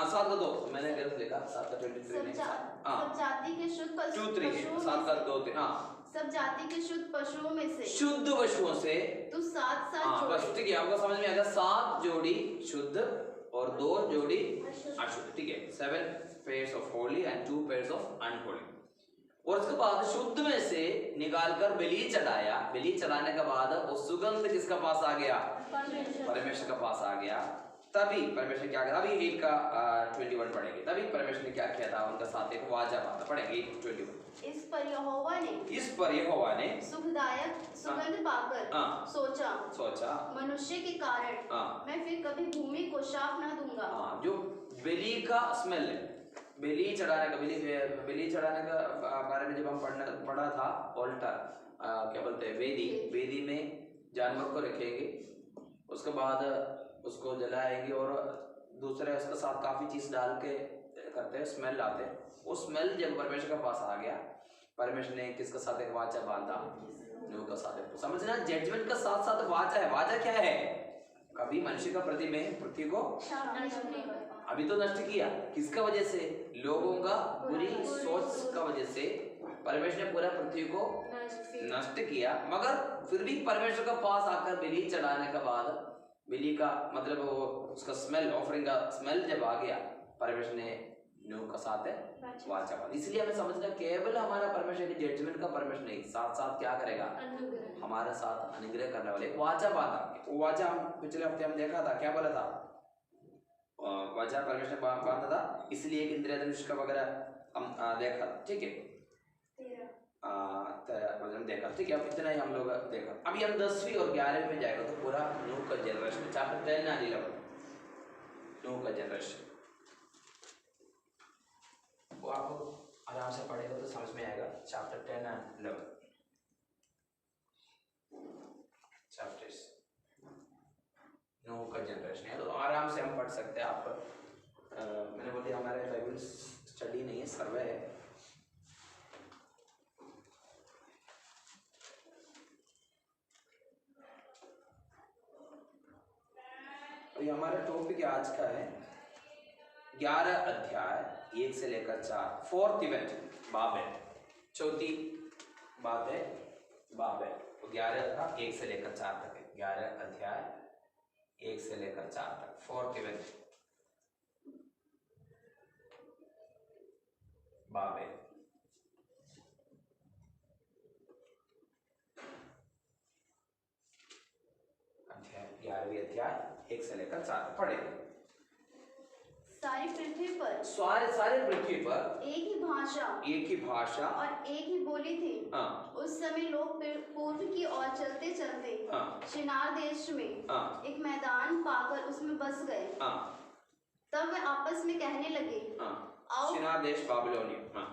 7 का 2 मैंने गलत लिखा। 7 का 23 नहीं। सब जाति के शुद्ध पशुओं 7 का 2 थे। सब जाति के शुद्ध पशुओं में से शुद्ध पशुओं से तू 7 बस ठीक है, आपको समझ में आएगा। 7 जोड़ी शुद्ध और 2 जोड़ी अशुद्ध। ठीक है, 7 pairs of holy and 2 pairs of unholy। और उसके बाद शुद्ध में से निकालकर बलि चढ़ाया। बलि चढ़ाने के बाद वो सुगंध किसका पास आ गया? परमेश्वर का पास आ गया। तभी परमेश्वर क्या किया? अभी 8 का 21 पढ़ेंगे। तभी परमेश्वर ने क्या किया था? उनका साथ एक वाचा बात पढ़ेंगे 21। इस पर यहोवा ने सुखदायक सुगंध पाकर सोचा मनुष्य के कारण मैं फिर कभी भूमि को शाप न दूंगा। जो बलि का स्मेल है, बलि चढ़ाने का बारे में जब हम पढ़ा था, ऑल्टर क्या बोलते हैं, वेदी में जानवर को रखेंगे, उसके बाद उसको जलाएंगे और दूसरे उसके साथ काफी चीज डाल के करते हैं, स्मेल आते हैं। वो स्मेल जब परमेश्वर के पास आ गया, परमेश्वर ने किसके साथ एक वाचा बांधा? नूह का साथ। समझना, जजमेंट का साथ साथ वाचा है। वाचा क्या है? कभी मनुष्य का प्रति में पृथ्वी को अभी तो नष्ट किया। किसका वजह से? लोगों का बुरी सोच का वजह से परमेश्वर ने पूरा पृथ्वी को नष्ट किया। मगर फिर भी परमेश्वर का पास आकर बलि चढ़ाने के बाद, बलि का मतलब वो उसका स्मेल, ऑफरिंग का स्मेल जब आ गया, परमेश्वर ने नूह का साथ है वाचा बांधा। इसलिए हमें समझना, केवल हमारा परमेश्वर की जजमेंट का परमेश्वर नहीं, साथ साथ क्या करेगा? हमारे साथ अनुग्रह करने वाले वाचा बांधा। वो वाचा हम पिछले हफ्ते हम देखा था, क्या बोला था? वाचा परमेश्वर बांधा था, इसलिए एक इंद्रिय धनुष का वगैरह हम देखा। ठीक है, देखा। ठीक है, अब इतना ही हम लोग देखा। अभी हम 10वीं और 11वीं में जाएगा तो पूरा नूह का जनरेशन, चैप्टर 10 and 11 नूह का जनरेशन, वो आपको आराम से पढ़ेगा तो समझ में आएगा। चैप्टर 10 and 11 चैप्टर्स नूह का जनरेशन है, तो आराम से हम पढ़ सकते हैं। आप मैंने बोली हमारे बाइबल स्टडी नहीं है, सर्वे है। अभी हमारा टॉपिक आज का है 11 अध्याय 1 से लेकर 4, 4th इवेंट बाबेल, चौथी बात है बाबेल। तो 11 था 1 से लेकर 4 तक है। 11 अध्याय 1 से लेकर 4 तक, 4th इवेंट बाबेल। अध्याय 11वीं अध्याय 1 से लेकर 4 पढ़े। सारी पृथ्वी पर एक ही भाषा और एक ही बोली थी। उस समय लोग पूर्व की ओर चलते चलते शिनार देश में एक मैदान पाकर उसमें बस गए। तब वे आपस में कहने लगे, आओ शिनार देश बाबिलोनिया,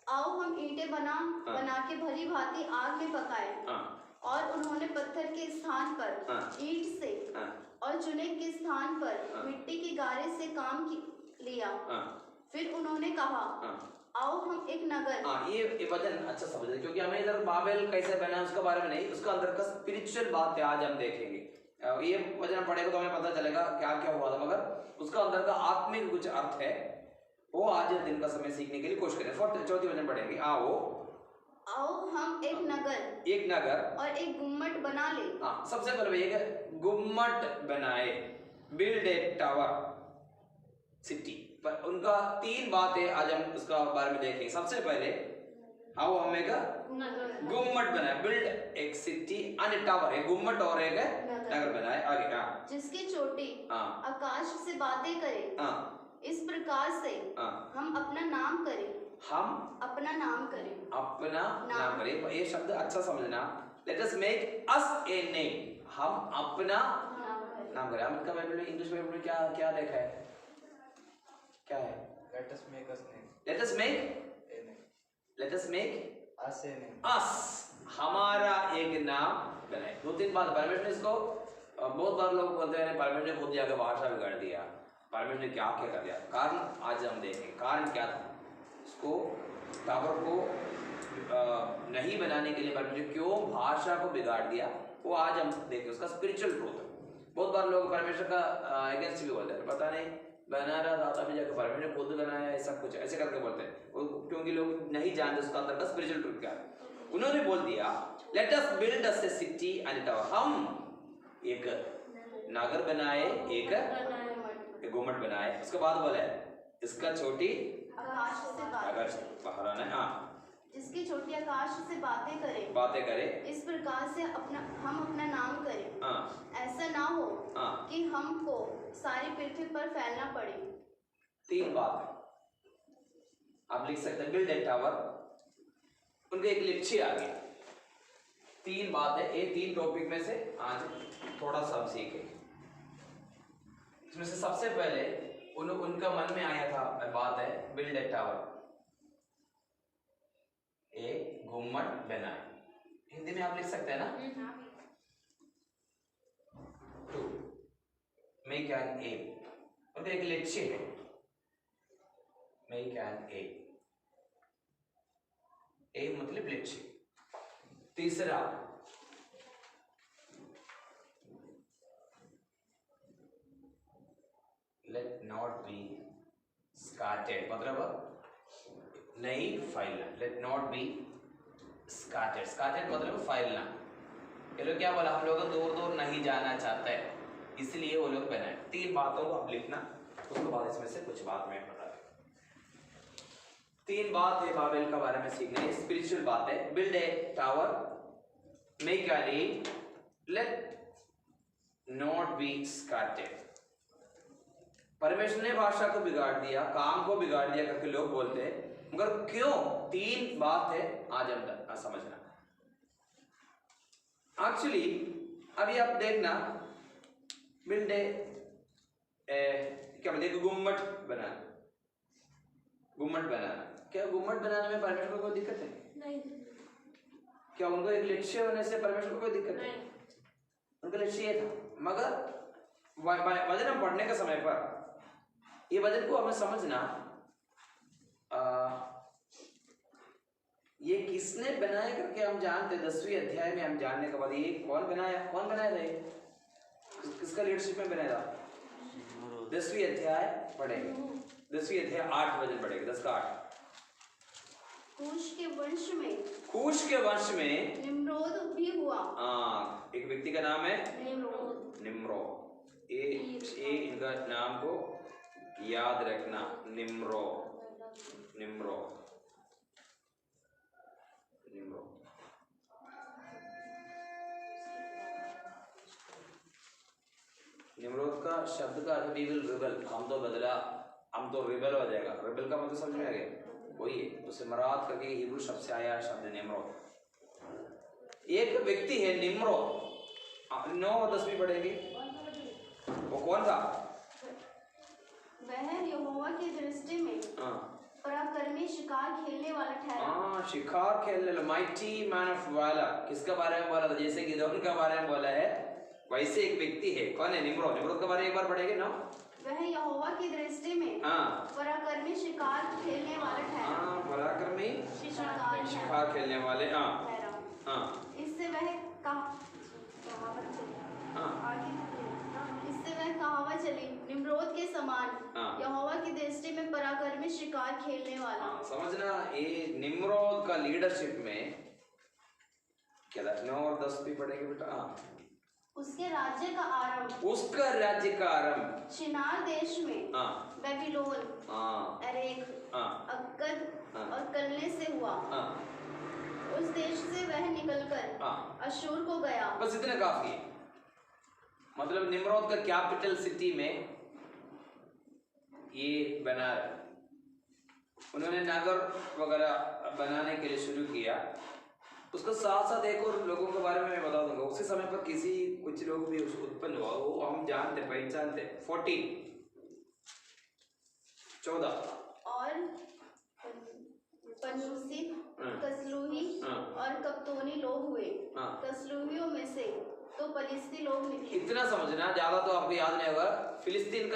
आओ हम ईंटें बना के भली भांति आग में पकाएं। और उन्होंने पत्थर के स्थान पर ईंट से और चुने के स्थान पर मिट्टी की गारे से काम लिया। फिर उन्होंने कहा, आओ हम एक नगर। ये वचन अच्छा समझे, क्योंकि हमें इधर बाबेल कैसे बना उसके बारे में नहीं, उसका अंदर का स्पिरिचुअल बात है आज हम देखेंगे। ये वचन पढ़ेगा तो हमें पता चलेगा क्या क्या हुआ था, मगर उसका अंदर का आत्मिक कुछ अर्थ है, वो आज दिन का समय सीखने के लिए कोशिश करें। चौथी वचन पढ़ेंगे, आओ हम एक नगर और एक गुम्मट बना ले। सबसे पहले एक गुम्मट बनाए, बिल्ड ए टावर सिटी, पर उनका 3 बातें आज हम उसका बारे में देखेंगे। सबसे पहले हाउ हमेगा गुम्मट बनाया, बिल्ड एक सिटी एंड टावर, एक गुम्मट और एक नगर बनाए। आगे जिसकी चोटी आकाश से बातें करे, इस प्रकार से हम अपना नाम करें। हम अपना नाम करें, अपना नाम करें। ये शब्द अच्छा समझना। Let us make us a name, हम अपना नाम करें। हम इनका बाइबल में, इंग्लिश बाइबल में क्या क्या देखा है, क्या है? Let us make us name. Let us make A name. Let us make Us a name. अस, हमारा एक नाम बनाए। 2-3 बात परमेश्वर ने इसको, बहुत बार लोग बोलते हैं परमेश्वर ने खुद जाकर भाषा बिगाड़ दिया, परमेश्वर ने क्या क्या कर दिया। कारण आज हम देखेंगे कारण क्या था। इसको टावर को नहीं बनाने के लिए परमेश्वर ने क्यों भाषा को बिगाड़ दिया, वो आज हम देखें। उसका स्पिरिचुअल ट्रूथ। बहुत बार लोग परमेश्वर का अगेंस्ट भी बोलते हैं, पता नहीं बना रहा था अभी जाकर परमेश्वर ने खुद बनाया है, सब कुछ ऐसे करके बोलते हैं, क्योंकि लोग नहीं जानते उसका अंदर का स्पिरिचुअल ट्रूथ क्या है। उन्होंने बोल दिया let us build us A city and tower, हम एक नगर बनाए, एक गुम्मट बनाए। उसके बाद बोला है इसका छोटी आकाश से बाहर आना, जिसकी छोटी आकाश से बातें करे, इस प्रकार से हम अपना नाम करें। ऐसा ना हो कि हमको सारी पृथ्वी पर फैलना पड़े। 3 बात आप लिख सकते हैं। बिल्ड ए टावर, उनका एक लक्ष्य आ गया। 3 बात है, ये 3 टॉपिक में से आज थोड़ा सा हम सीखेंगे। इसमें से सबसे पहले उनका मन में आया था बात है बिल्ड ए टावर, एक गुम्मट बनाए। हिंदी में आप लिख सकते हैं ना। 2 मेक एन एम, उनका एक लक्ष्य है, मेक एन एम मतलब लक्ष्य। तीसरा लेट नॉट बी स्कैटर्ड, मतलब नहीं फैलना। Late not be scattered, scattered मतलब फैलना। ये लोग क्या बोला, हम लोग दूर दूर नहीं जाना चाहते हैं, इसलिए वो लोग बनाए। 3 बातों को आप लिखना, उसके बाद इसमें से कुछ बात मैं बता दूं। 3 बात है बाबेल का बारे में सीखना है, स्पिरिचुअल बात है। Build a tower, make an M, let not be scattered. परमेश्वर ने भाषा को बिगाड़ दिया, काम को बिगाड़ दिया करके लोग बोलते हैं, मगर क्यों? 3 बात है आज हम समझना। एक्चुअली अभी आप देखना, बिल्ड क्या बोलते हैं, गुम्मट बनाना। गुम्मट बनाना, क्या गुम्मट बनाने में परमेश्वर को कोई दिक्कत है? नहीं। क्या उनको एक लक्ष्य होने से परमेश्वर को कोई दिक्कत है? उनका लक्ष्य ये था। मगर वचन हम पढ़ने के समय पर ये वचन को हमें समझना, ये किसने बनाया करके हम जानते। 10वीं अध्याय में हम जानने के बाद ये कौन बनाया था, किसका लीडरशिप में बनाया था? 10वीं अध्याय पढ़ेंगे, 10वीं अध्याय 8 वचन पढ़ेंगे, 10 का 8। कूश के वंश में निम्रोद भी हुआ। एक व्यक्ति का नाम है निम्रोद। ये इनका नाम को याद रखना, निम्रोद। निम्रोद का शब्द का अर्थ वी विल रिबल, हम तो रिबल हो जाएगा। रिबल का मतलब समझ में आ गया, वही है। उसे मराद करके हिब्रू शब्द से आया शब्द निम्रोद। एक व्यक्ति है निम्रोद, 9 और 10 भी पढ़ेंगे। वो कौन था? वह यहोवा की दृष्टि में पराक्रमी शिकार खेलने वाला ठहरा। शिकार खेलने वाला, माइटी मैन ऑफ वैलर। किसका बारे में बोला था? जैसे गिदोन का बारे में बोला है, वैसे एक व्यक्ति है। कौन है? निम्रोद। निम्रोद के बारे में एक बार पढ़ेंगे ना। वह यहोवा की दृष्टि में पराक्रमी शिकार खेलने वाला ठहरा। पराक्रमी शिकार खेलने वाले इससे वह कहावत चली, निम्रोद के समान यहोवा की दृष्टि में पराक्रमी शिकार खेलने वाला। समझना, ये निम्रोद का लीडरशिप में क्या था? 9 और 10 भी पढ़ेंगे बेटा। उसके राज्य का आरंभ शिनार देश में बेबीलोन, एरेक, अक्कद और कलने से हुआ। उस देश से वह निकलकर अशूर को गया। बस इतना काफी है। मतलब निम्रोद का कैपिटल सिटी में ये बना रहा। उन्होंने नगर वगैरह बनाने के लिए शुरू किया। उसके साथ साथ एक और लोगों के बारे में मैं बता दूंगा। उसी समय पर कुछ लोग भी उत्पन्न हुआ, वो हम जानते पहचानते। 14 और पनूसी, कसलुही और कप्तोनी लोग हुए। कसलुहियों में से तो फलिस्ती लोग निकले। इतना समझना, ज्यादा तो आपको याद नहीं होगा। फिलिस्तीन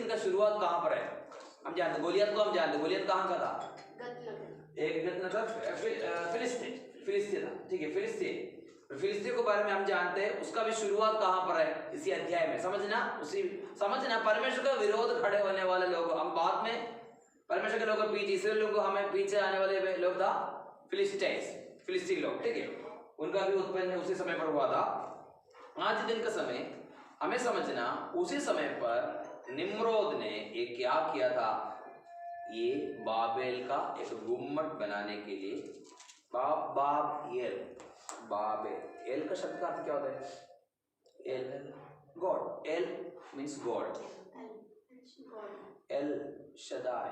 का शुरुआत कहाँ पर है हम जानते। गोलियत को हम जानते। गोलियत कहाँ का था? एक फिलिस्तीन था, ठीक है। फिलिस्तीन के बारे में हम जानते हैं। उसका भी शुरुआत कहाँ पर है? इसी अध्याय में। समझना परमेश्वर का विरोध खड़े होने वाले लोग, हम बाद में परमेश्वर के लोगों के पीछे, इसलिए लोगों को हमें पीछे आने वाले लोग था फिलिस्तीन लोग, ठीक है। उनका भी उत्पन्न उसी समय पर हुआ था। आज दिन का समय हमें समझना, उसी समय पर निम्रोद ने एक क्या किया था? ये बाबेल का एक गुम्मट बनाने के लिए बाबेल, एल का शब्द का अर्थ क्या होता है? L God, L means God, L Shaddai,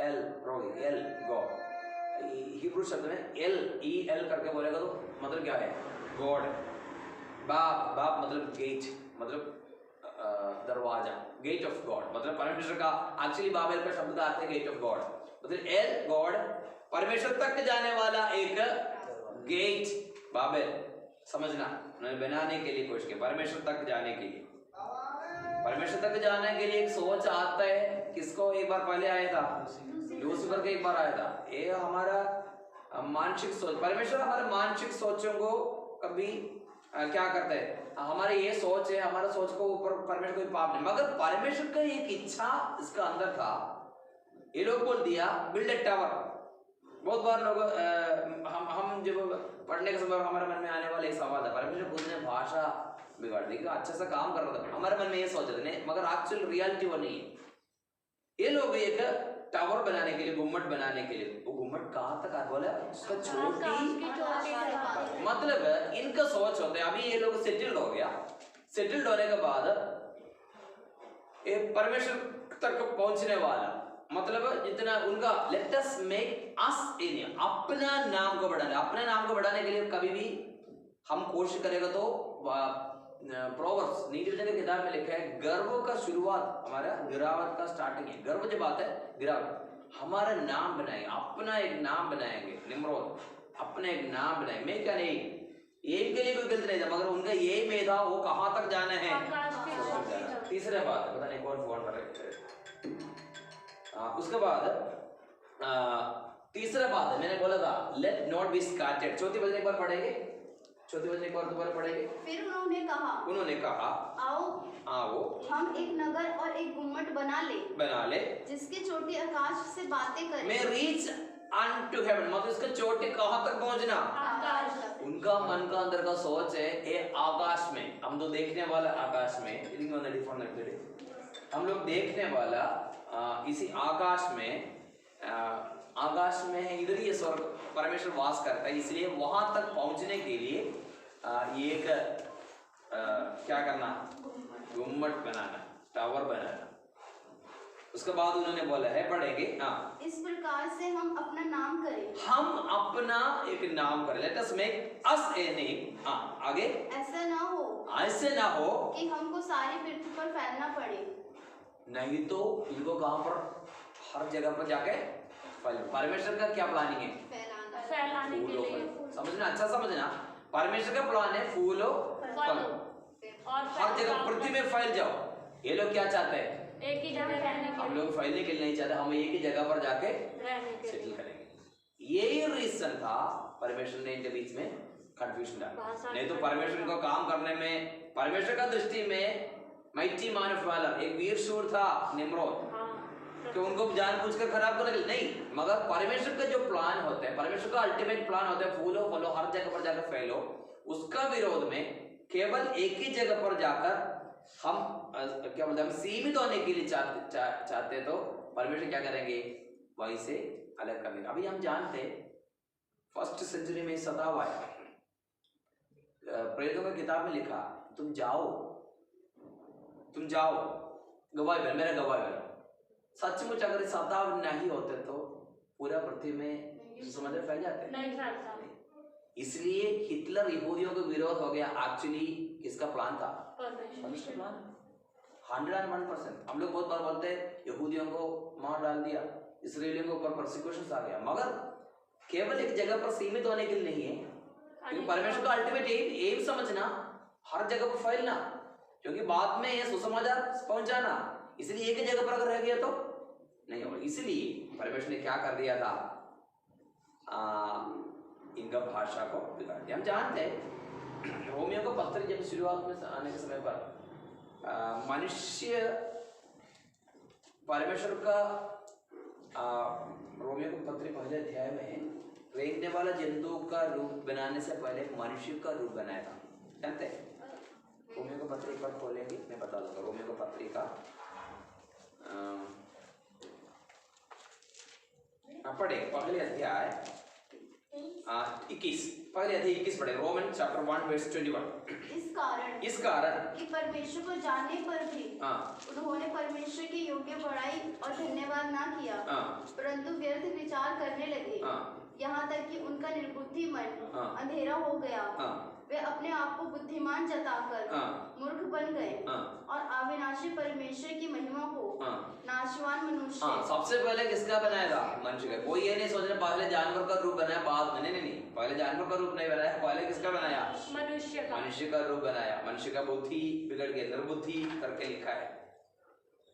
L रोही, एल गॉड। हिब्रू शब्द में एल करके बोलेगा तो मतलब क्या है? गॉड। बाप मतलब गेट, मतलब दरवाजा, गेट ऑफ गॉड, मतलब परमेश्वर का। एक्चुअली बाबेल का शब्द का अर्थ है गेट ऑफ गॉड, मतलब एल गॉड, परमेश्वर तक जाने वाला एक गेट। बाबेल समझना, उन्होंने बनाने के लिए कोशिश की परमेश्वर तक जाने के लिए। परमेश्वर तक जाने के लिए एक सोच आता है। किसको एक बार पहले आया था? लूसीफर के एक बार आया था। ये हमारा मानसिक सोच। परमेश्वर हमारे मानसिक सोचों को कभी क्या करते हैं? हमारे ये सोच है, हमारा सोच को ऊपर परमेश्वर कोई पाप नहीं, मगर परमेश्वर का एक इच्छा इसका अंदर था। ये लोग बोल दिया बिल्ड ए टावर। बहुत बार लोग हम जब पढ़ने के समय हमारे मन में आने वाला एक सवाल था, परमेश्वर खुद ने भाषा बिगाड़ दी। अच्छा सा काम कर रहा था, हमारे मन में ये सोच रहे थे, मगर एक्चुअल रियलिटी वो नहीं है। ये लोग एक टावर बनाने के लिए, गुम्मट बनाने के लिए, वो गुम्मट कहाँ तक बोला? उसका चोटी, मतलब इनका सोच होता है। अभी ये लोग सेटल्ड हो गया। सेटल्ड होने के बाद ये परमेश्वर तक पहुंचने वाला, मतलब जितना उनका लेट अस मेक अस इन, अपना नाम को बढ़ाने, अपने नाम को बढ़ाने के लिए कभी भी हम कोशिश करेगा तो प्रोवर्ब्स नीति वचन की किताब में लिखा है, गर्व का शुरुआत हमारा गिरावट का स्टार्टिंग है। गर्व जब आता है गिरावट। हमारा नाम बनाएंगे, अपना एक नाम बनाएंगे। निम्रोद अपने एक नाम बनाए। मैं क्या नहीं, यही के लिए कोई गलत नहीं था, मगर उनका यही में था वो कहाँ तक जाना है। तीसरा बात है, पता नहीं कौन फोन कर रहे। उसके बाद तीसरा बात है, मैंने बोला था लेट नॉट बी स्कैटर्ड। चौथी वचन एक बार पढ़ेंगे, चौथी वचन एक बार दोबारा पढ़ेंगे। फिर उन्होंने कहा आओ हम एक नगर और एक गुम्मट बना ले जिसकी चोटी आकाश से बातें करे। मैं रीच unto heaven, मतलब इसका चोटी कहाँ तक पहुँचना? आकाश। उनका मन का अंदर का सोच है ये आकाश में। हम तो देखने वाला आकाश में, हम लोग देखने वाला इसी आकाश में इधर ही स्वर्ग परमेश्वर वास करता है। इसलिए वहां तक पहुंचने के लिए ये एक क्या करना? गुम्मट बनाना, टावर बनाना। उसके बाद उन्होंने बोला है, पढ़ेंगे। इस प्रकार से हम अपना नाम करें। हम अपना एक नाम करें। Let us make us a name. आगे ऐसा ना हो कि हमको सारी पृथ्वी पर फैलना पड़े। नहीं तो इनको कहां पर? हर जगह पर जाके परमेश्वर का क्या प्लानिंग है? फैलाने के लिए। समझना, अच्छा समझना। परमेश्वर का प्लान है फूलो फलो, और हर जगह पृथ्वी में फैल जाओ। ये लोग क्या चाहते हैं? एक ही जगह रहने के लिए। हम लोग फैलने के लिए नहीं चाहते, हम एक ही जगह पर जाके सेटल करेंगे। यही रीजन था परमेश्वर ने इनके बीच में कंफ्यूजन डाला। नहीं तो परमेश्वर को काम करने में, परमेश्वर का दृष्टि में माइटी मैन ऑफ वैलर, एक वीर शूर था निम्रोद, कि उनको जानबूझकर खराब करने के लिए नहीं, मगर परमेश्वर का जो प्लान होता है, परमेश्वर का अल्टीमेट प्लान होता है फूलो फलो, हर जगह पर जाकर फैलो। उसका विरोध में केवल एक ही जगह पर जाकर हम क्या बोलते हैं, हम सीमित होने के लिए चाहते तो परमेश्वर क्या करेंगे, वहीं से अलग कर देंगे। अभी हम जानते फर्स्ट सेंचुरी में सदा हुआ है, प्रेरितों की किताब में लिखा तुम जाओ गवाही बनो, मेरा गवाही बनो। सचमुच अगर सदा नहीं होते तो पूरा पृथ्वी में सुसमाचार फैल जाते नहीं। इसलिए हिटलर यहूदियों के विरोध हो गया। एक्चुअली किसका प्लान था? परमेश्वर प्लान। 101%। हम लोग बहुत बार बोलते हैं यहूदियों को मार डाल दिया, इसराइलियों के ऊपर परसिक्यूशन आ गया, मगर केवल एक जगह पर सीमित होने के लिए नहीं है, क्योंकि परमेश्वर का अल्टीमेट एम समझना, हर जगह पर फैलना, क्योंकि बाद में यह सुसमाचार पहुंचाना। इसलिए एक ही जगह पर अगर रह गया तो नहीं होगा। इसलिए परमेश्वर ने क्या कर दिया था, इनका भाषा को बिगाड़ दिया। हम जानते हैं रोमियो को पत्र जब शुरुआत में आने के समय पर मनुष्य परमेश्वर का रोमियो को पत्र पहले अध्याय में रेंगने वाला जंतु का रूप बनाने से पहले मनुष्य का रूप बनाया था, जानते हैं? रोमियो को पत्र एक बार खोलेंगे, मैं बता दूंगा। रोमियो को पत्रिका पढ़े पहले अध्याय 21, पहले अध्याय 21 पढ़े। Roman chapter 1 verse 21। इस कारण कि परमेश्वर को जानने पर भी उन्होंने परमेश्वर के योग्य बड़ाई और धन्यवाद ना किया, परंतु व्यर्थ विचार करने लगे, यहाँ तक कि उनका निर्बुद्धि मन अंधेरा हो गया। वे अपने आप को बुद्धिमान जताकर मूर्ख बन गए और अविनाशी परमेश्वर की महिमा को नाशवान मनुष्य। सबसे पहले किसका बनाया था? मनुष्य का। कोई ये नहीं सोचना पहले जानवर का रूप बनाया बाद में, नहीं, पहले जानवर का रूप नहीं बनाया, पहले किसका बनाया? मनुष्य का रूप बनाया। मनुष्य का बुद्धि बिगड़ गया, निर्बुद्धि करके लिखा है,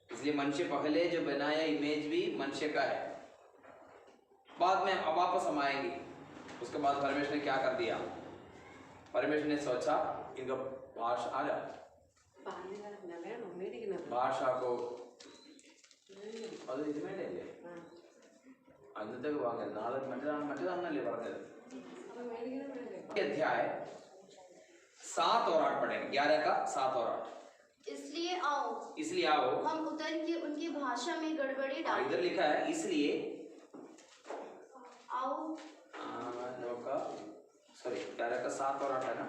इसलिए मनुष्य पहले जो बनाया इमेज भी मनुष्य का है। बाद में अब वापस हम आएंगे। उसके बाद परमेश्वर ने क्या कर दिया? परमेश्वर ने सोचा इनका भाषा को അത് ഇത് വേണ്ടല്ലേ അന്നത്തേക്ക് വാങ്ങൽ നാളെ മറ്റേതാണല്ലേ പറഞ്ഞത്। अध्याय 7 और 8 पढ़ेंगे। 11 का 7 और 8। इसलिए आओ हम उतर के उनकी भाषा में गड़बड़ी डालें। इधर लिखा है इसलिए आओ, सॉरी 11 का 7 और 8 है ना?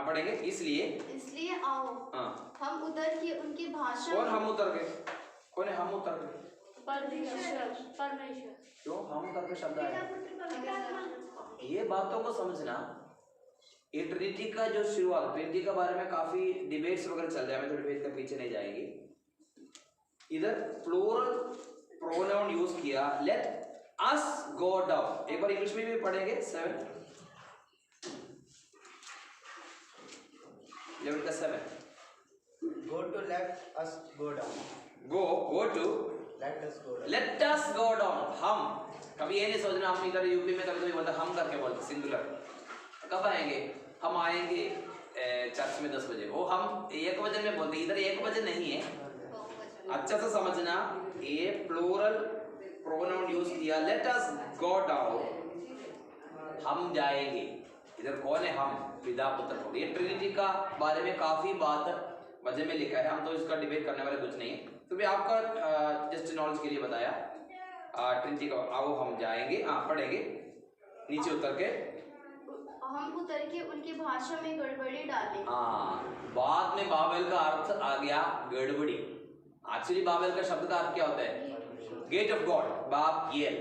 पढ़ेंगे। इसलिए आओ हम उतर के उनकी भाषा। कौन हम उतर गए? कौन है हम उतर गए? परमेश्वर। क्यों हम उतर के शब्द आया? ये बातों को समझना। ये ट्रिनिटी का जो शुरुआत, ट्रिनिटी के बारे में काफी डिबेट्स वगैरह चल रहे हैं, मैं थोड़ी देर तक पीछे नहीं जाएंगे। इधर प्लूरल प्रोनाउन यूज किया, लेट अस गो डाउन। एक बार इंग्लिश में भी पढ़ेंगे। 7 Go to let us go down. Go to Let us go down. Let us go down. हम कभी ये नहीं सोचना, हम इधर यूपी में कभी बोलते हम करके बोलते सिंगुलर। कब आएंगे? हम आएंगे चर्च में 10 बजे। वो हम 1 बजे में बोलते, इधर 1 बजे नहीं है। अच्छा से समझना, ये प्लूरल प्रोनाउन यूज किया, लेट अस गो डाउन, हम जाएंगे। इधर कौन है? हम, पिता पुत्र पवित्र। ये ट्रिनिटी का बारे में काफी बात वजह में लिखा है, हम तो इसका डिबेट करने वाले कुछ नहीं है, तो मैं आपका जस्ट नॉलेज के लिए बताया। ट्रिनिटी का आओ हम जाएंगे, पढ़ेंगे नीचे उतर के। हम उतर के उनकी भाषा में गड़बड़ी डालें। बाद में बाबेल का अर्थ आ गया गड़बड़ी। एक्चुअली बाबेल का शब्द का अर्थ क्या होता है? गेट ऑफ गॉड, बाब येल।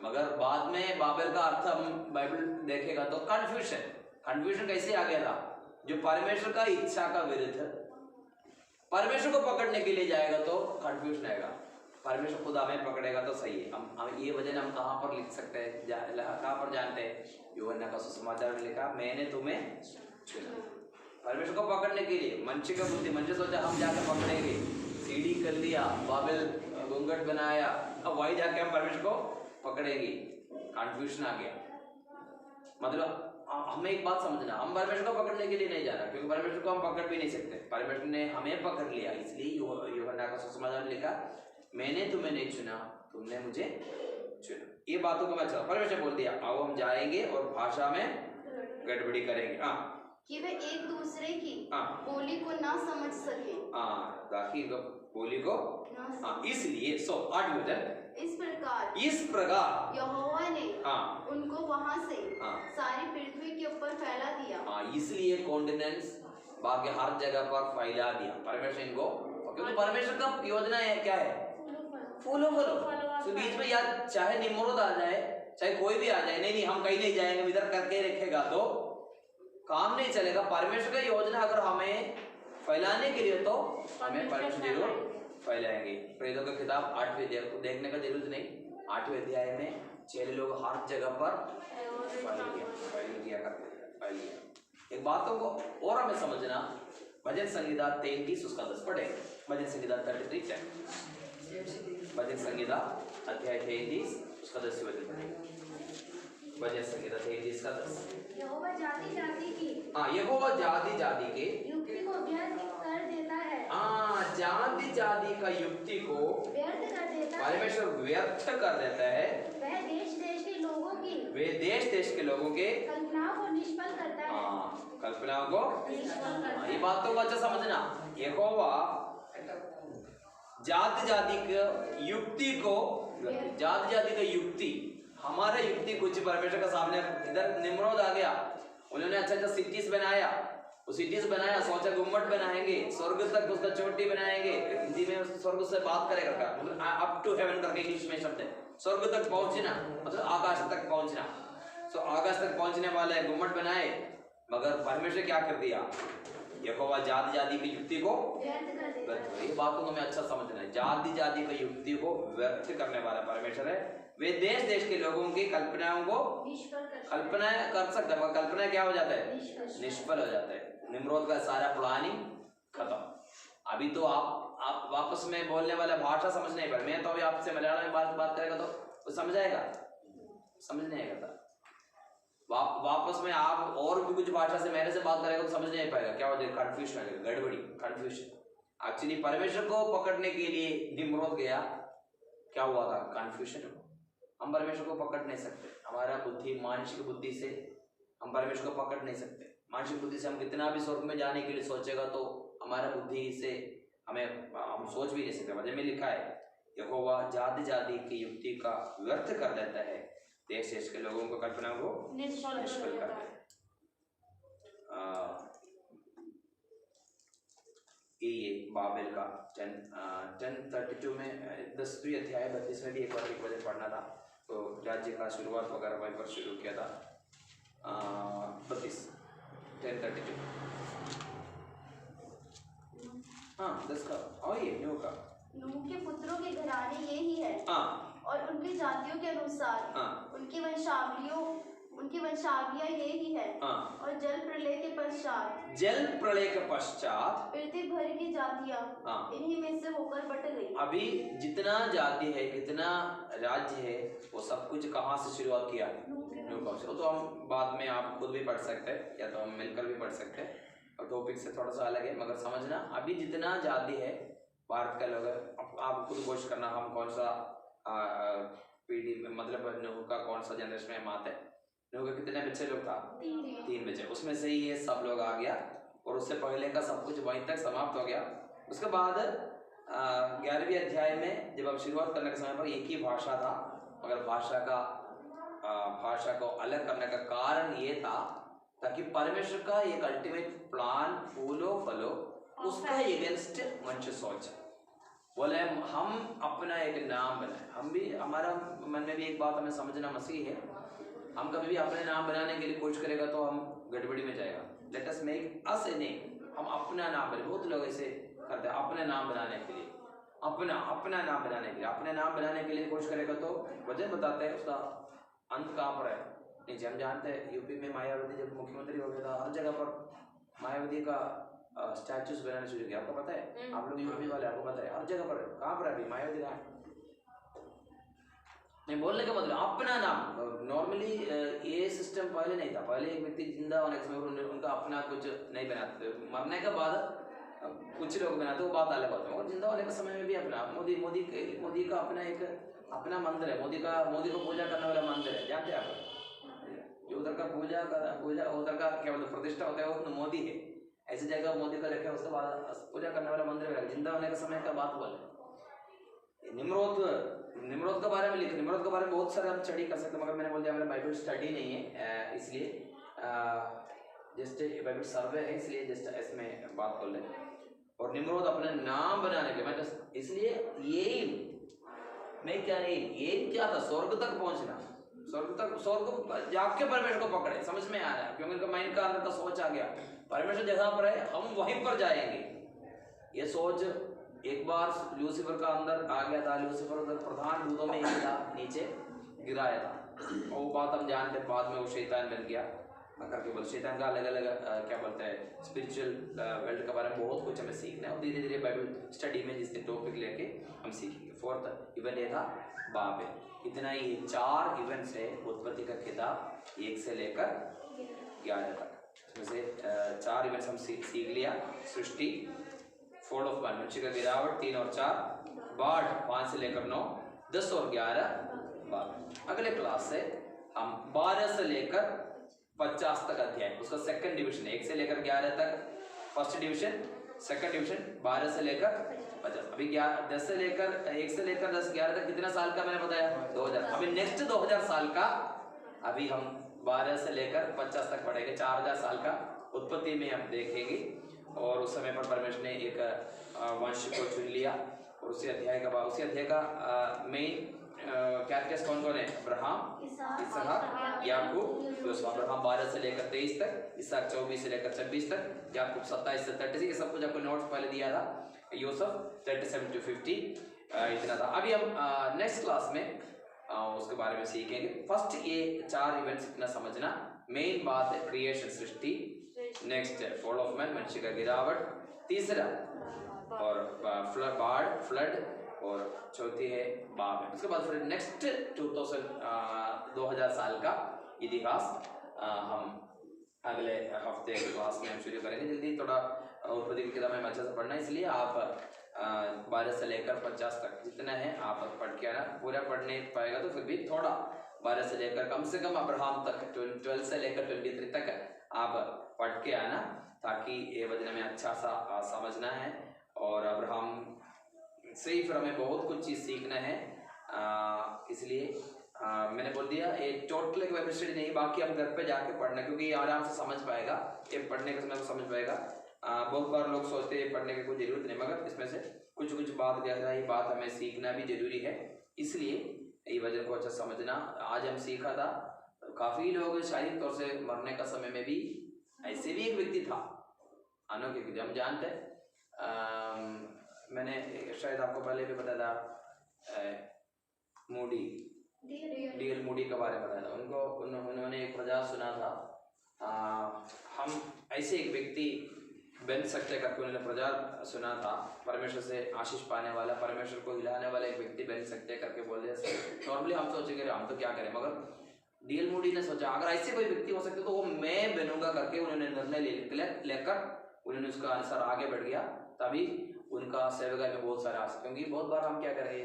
मगर बाद में बाबेल का अर्थ हम बाइबल देखेगा तो कंफ्यूजन कैसे आ गया था? जो परमेश्वर का इच्छा का विरुद्ध परमेश्वर को पकड़ने के लिए जाएगा तो कंफ्यूजन आएगा, परमेश्वर खुद हमें पकड़ेगा तो सही है। हम ये वजह हम कहाँ पर लिख सकते हैं, कहाँ पर जानते हैं? यूहन्ना का सुसमाचार में लिखा, मैंने तुम्हें चुना। परमेश्वर को पकड़ने के लिए मनुष्य का बुद्धि, मनुष्य सोचा हम जाकर पकड़ेंगे, सीढ़ी कर लिया, बाबेल घूंघट बनाया, अब वही जाके हम परमेश्वर को पकड़ेंगे। कंफ्यूजन आ गया। मतलब हमें एक बात समझना, हम परमेश्वर को पकड़ने के लिए नहीं जाना, क्योंकि परमेश्वर को हम पकड़ भी नहीं सकते। परमेश्वर ने हमें पकड़ लिया, इसलिए यूहन्ना का सुसमाचार में लिखा, मैंने तुम्हें नहीं चुना, तुमने मुझे चुना। ये बातों को मैं चला परमेश्वर बोल दिया आओ हम जाएंगे और भाषा में गड़बड़ी करेंगे। हाँ कि वे एक दूसरे की हाँ बोली को ना समझ सके। हाँ ताकि बोली को हाँ इसलिए 8 वचन इस प्रकार यहोवा ने हाँ उनको वहां से हाँ सारी पृथ्वी के ऊपर फैला दिया। हाँ इसलिए कॉन्टिनेंट्स बाकी हर जगह पर फैला दिया परमेश्वर इनको, क्योंकि परमेश्वर का योजना है क्या है फॉलो तो बीच में यार चाहे निम्रोद आ जाए चाहे कोई भी आ जाए, नहीं हम कहीं नहीं जाएंगे इधर करके रखेगा तो काम नहीं चलेगा। परमेश्वर का योजना अगर हमें फैलाने के लिए तो हमें परमेश्वर जरूर फैलाएंगे। प्रेरितों का किताब 8वें अध्याय को देखने का जरूरत नहीं, 8वें अध्याय में चेले लोग हर जगह पर फैल गया। एक बातों को और हमें समझना, भजन संगीता 33 उसका 10 पढ़े, भजन संगीता 33 भजन संगीता अध्याय 33 उसका 10 वचन पढ़े, भजन संगीता 33 का 10। यहोवा जाति जाति की यहोवा जाति जाति के युक्ति को व्यर्थ कर देता है। जाति जाति का युक्ति को व्यर्थ कर देता है, परमेश्वर व्यर्थ कर देता है। वह देश देश के लोगों की वे देश के लोगों के कल्पनाओं को निष्फल करता है। कल्पनाओं को निष्फल करता है। ये बातों को अच्छा समझना, यहोवा जाति जाति की युक्ति को, जाति जाति का युक्ति हमारा युक्ति कुछ परमेश्वर का सामने इधर निम्रोद आ गया, उन्होंने अच्छा सिटीज बनाया, वो सिटीज बनाया, सोचा गुम्मट बनाएंगे, स्वर्ग तक उसका चोटी बनाएंगे, हिंदी में स्वर्ग से बात करेगा अप टू हेवन करके इंग्लिश में शब्द है, स्वर्ग तक पहुंचना मतलब आकाश तक पहुंचना। तो आकाश तक पहुंचने वाले गुम्मट बनाए, मगर परमेश्वर क्या कर दिया, यहोवा जाति जाति की युक्ति को व्यर्थ। ये बातों को हमें अच्छा समझना है, जाति जाति की युक्ति को व्यर्थ करने वाला परमेश्वर है। वे देश के लोगों की कल्पनाओं को कल्पना कर सकता है, कल्पना क्या हो जाता है निष्फल हो जाता है। निम्रोद का सारा प्लानिंग खत्म। अभी तो आप वापस में बोलने वाला भाषा समझ नहीं पाए, मैं तो अभी आपसे मलयालम में बात करेगा तो समझ आएगा, समझ नहीं आएगा। वापस में आप और भी कुछ भाषा से मेरे से बात करेगा तो समझ नहीं पाएगा, क्या हो जाएगा कंफ्यूजन हो जाएगा, गड़बड़ी कंफ्यूजन। एक्चुअली परमेश्वर को पकड़ने के लिए निम्रोद गया, क्या हुआ था कंफ्यूजन। हम परमेश्वर को पकड़ नहीं सकते, हमारा बुद्धि मानसिक बुद्धि से हम परमेश्वर को पकड़ नहीं सकते। मानसिक बुद्धि से हम कितना भी स्वर्ग में जाने के लिए सोचेगा तो हमारा बुद्धि से हम सोच भी नहीं सकते। वजह में लिखा है यहोवा जाति जाति की युक्ति का व्यर्थ कर देता है, देश के लोगों को कल्पना को निष्फल कर देता है। ये बाबेल का 10:32 में 10वीं अध्याय 32 में भी एक वचन पढ़ना था, तो राज्य का शुरुआत वगैरह वहीं पर शुरू किया था। 10:32 10 का और ये नूह के पुत्रों के घराने ये ही है और उनकी जातियों के अनुसार उनकी वंशावलियां ये ही है। और जल प्रलय के पश्चात पृथ्वी भर की जातियां इन्हीं में से होकर बट गई। अभी जितना जाति है कितना राज्य है वो सब कुछ कहाँ से शुरुआत किया, तो हम बाद में आप खुद भी पढ़ सकते हैं या तो हम मिलकर भी पढ़ सकते हैं, और टॉपिक से थोड़ा सा अलग है, मगर समझना अभी जितना जाति है भारत का लोग, आप खुद कोशिश करना हम कौन सा पीढ़ी में, मतलब नूह का कौन सा जनरेशन में हम आते हैं। नूह के कितने बच्चे लोग था, 3 बच्चे, उसमें से ही ये सब लोग आ गया और उससे पहले का सब कुछ वहीं तक समाप्त हो गया। उसके बाद 11वें अध्याय में जब हम शुरुआत करने के समय पर एक ही भाषा था, मगर भाषा को अलग करने का कारण ये था ताकि परमेश्वर का एक अल्टीमेट प्लान फॉलो उसका अगेंस्ट मनुष्य सोच बोले हम अपना एक नाम बनाए। हम भी, हमारा मन में भी एक बात हमें समझना मसीह है, हम कभी भी अपने नाम बनाने के लिए कोशिश करेगा तो हम गड़बड़ी में जाएगा। Let us make us a name, हम अपना नाम बने। बहुत लोग ऐसे करते हैं अपने नाम बनाने के लिए, अपना नाम बनाने के लिए, अपने नाम बनाने के लिए कोशिश करेगा तो वजह बताते हैं उसका अंत कहाँ पर है। नहीं, हम जानते हैं यूपी में मायावती जब मुख्यमंत्री हो गया था, हर जगह पर मायावती का स्टैचूज बनाने शुरू किया। आपको पता है, आप लोग यूपी वाले, आपको पता है हर जगह पर कहाँ पर अभी मायावती कहाँ है। नहीं, बोलने का मतलब अपना नाम। नॉर्मली ये सिस्टम पहले नहीं था, पहले एक व्यक्ति जिंदा होने के समय उनका अपना कुछ नहीं बनाते थे, मरने के बाद कुछ लोग बनाते वो बात अलग होता है। और जिंदा होने के समय में भी अपना मोदी का अपना एक अपना मंदिर है। मोदी को पूजा करने वाला मंदिर है, जानते हैं आप? जो उधर का पूजा उधर का क्या बोलते प्रतिष्ठा होता है वो मोदी है। ऐसी जगह मोदी का रखे, उसके बाद पूजा करने वाला मंदिर है। जिंदा होने के समय का बात बोले। निम्रोद के बारे में लिखे, निम्रोद के बारे में बहुत सारे हम स्टडी कर सकते हैं, मगर मैंने बोल दिया मेरा बाइबल स्टडी नहीं है, इसलिए जस्ट बाइबल सर्वे है, इसलिए जस्ट इसमें बात कर ले। और निम्रोद अपने नाम बनाने के मैं इसलिए मैं क्या क्या था, स्वर्ग तक पहुंचना, स्वर्ग जाके परमेश्वर को पकड़े, समझ में आ रहा है? क्योंकि उनका माइंड का अंदर का सोच आ गया परमेश्वर जगह पर है, हम वहीं पर जाएंगे। ये सोच एक बार लूसीफर का अंदर आ गया था। लूसीफर उधर प्रधान दूतों में एक था, नीचे गिराया था, और वो बात हम जानते हैं। बाद में वो शैतान बन गया। करके बोल शैतान का अलग अलग क्या बोलते हैं स्पिरिचुअल वर्ल्ड के बारे में बहुत कुछ हमें सीखना है, और धीरे धीरे बाइबल स्टडी में जिसके टॉपिक लेके हम सीखेंगे। फोर्थ इवेंट ये था बाबेल। इतना ही 4 इवेंट्स है उत्पत्ति का किताब 1 से लेकर 11 तक। इसमें से 4 इवेंट्स हम सीख लिया। सृष्टि, फॉल ऑफ मैन, मनुष्य का गिरावट 3 और 4, बाढ़ 5 से लेकर 9, 10 और 11 बाबेल। अगले क्लास से हम 12 से लेकर 50 तक अध्याय, उसका सेकंड डिवीजन 1 से लेकर 11 तक फर्स्ट डिवीजन, सेकंड डिवीजन 12 से लेकर 50। अभी 10 से लेकर 1 से लेकर 10 11 तक कितना साल का मैंने बताया 2000। अभी नेक्स्ट 2000 साल का अभी हम 12 से लेकर 50 तक पढ़ेंगे। 4000 साल का उत्पत्ति में हम देखेंगे। और उस समय पर परमेश्वर ने एक वंश को चुन लिया, और उसी अध्याय का मेन कैरेक्टर्स कौन कौन है? अब्राहम, इसहाक, याकूब, यूसुफ। अब्राहम 12 से लेकर 23 तक, इसहाक 24 से लेकर 26 तक, याकूब 27 से 36, ये सब कुछ आपको नोट्स पहले दिया था। यूसुफ 37 to 50 इतना था। अभी हम नेक्स्ट क्लास में उसके बारे में सीखेंगे। फर्स्ट ये 4 इवेंट्स इतना समझना, मेन बात है creation, Srishti, next fall of man, मनुष्य का गिरावट, तीसरा और बाढ़, फ्लड, और चौथी है बाबेल। उसके बाद फिर नेक्स्ट 2000 साल का इतिहास हम अगले हफ्ते के क्लास में हम शुरू करेंगे। जल्दी थोड़ा उत्पत्ति की किताब में अच्छे से पढ़ना, इसलिए आप 12 से लेकर 50 तक जितना है आप पढ़ के आना। पूरा पढ़ने पाएगा तो फिर भी थोड़ा 12 से लेकर कम से कम अब्राहम तक 12 से लेकर 23 तक आप पढ़ के आना, ताकि ये वजन में अच्छा सा समझना है। और अब्राहम से ही फिर हमें बहुत कुछ चीज़ सीखना है, इसलिए मैंने बोल दिया ये टोटल एक बाइबल स्टडी नहीं, बाकी हम घर पे जाके पढ़ना, क्योंकि ये आराम से समझ पाएगा, ये पढ़ने के समय समझ पाएगा। बहुत बार लोग सोचते हैं पढ़ने की कोई जरूरत नहीं, मगर इसमें से कुछ बात गहराई बात हमें सीखना भी जरूरी है, इसलिए ये वजन को अच्छा समझना। आज हम सीखा था, काफ़ी लोग शारीरिक तौर से मरने का समय में भी ऐसे भी एक व्यक्ति था अनोखे, हम जानते हैं। मैंने शायद आपको पहले भी बताया था, मूडी, डीएल मूडी के बारे में बताया था। उन्होंने एक प्रयास सुना था, हम ऐसे एक व्यक्ति बन सकते करके उन्होंने प्रचार सुना था, परमेश्वर से आशीष पाने वाला, परमेश्वर को हिलाने वाला एक व्यक्ति बन सकते करके बोले। नॉर्मली हम सोचेंगे हम तो क्या करें, मगर डीएल मूडी ने सोचा अगर ऐसे कोई व्यक्ति हो सकते तो वो मैं बनूंगा करके उन्होंने निर्णय लेकर उन्होंने उसका अनुसार आगे बढ़ गया। तभी उनका सेवकाई में बहुत सारे आशा, क्योंकि बहुत बार हम क्या करेंगे,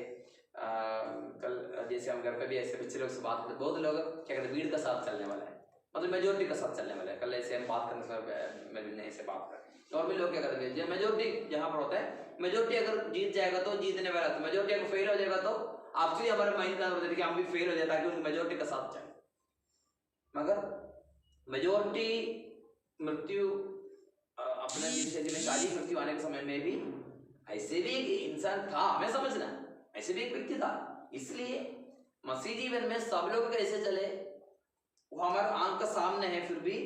कल जैसे हम घर पे भी ऐसे बच्चे लोग से बात करते, बहुत लोग क्या कहते हैं भीड़ का साथ चलने वाला है, मतलब मेजोरिटी का साथ चलने वाला है। कल ऐसे हम बात करने समय ऐसे बात करें, और भी लोग क्या करते हैं, मेजोरिटी जहाँ पर होता है, मेजोरिटी अगर जीत जाएगा तो जीतने वाला, तो मेजोरिटी अगर फेल हो जाएगा तो एक्चुअली हमारे माइंड का होता है कि हम भी फेल हो जाए ताकि उन मेजोरिटी का साथ चले। मगर मेजोरिटी मृत्यु अपने शरीर में काली मृत्यु आने के समय में भी ऐसे भी एक इंसान था, हमें समझना, ऐसे भी एक व्यक्ति था। इसलिए मसीह जीवन में सब लोग कैसे चले वो हमारे आंख के सामने है, फिर भी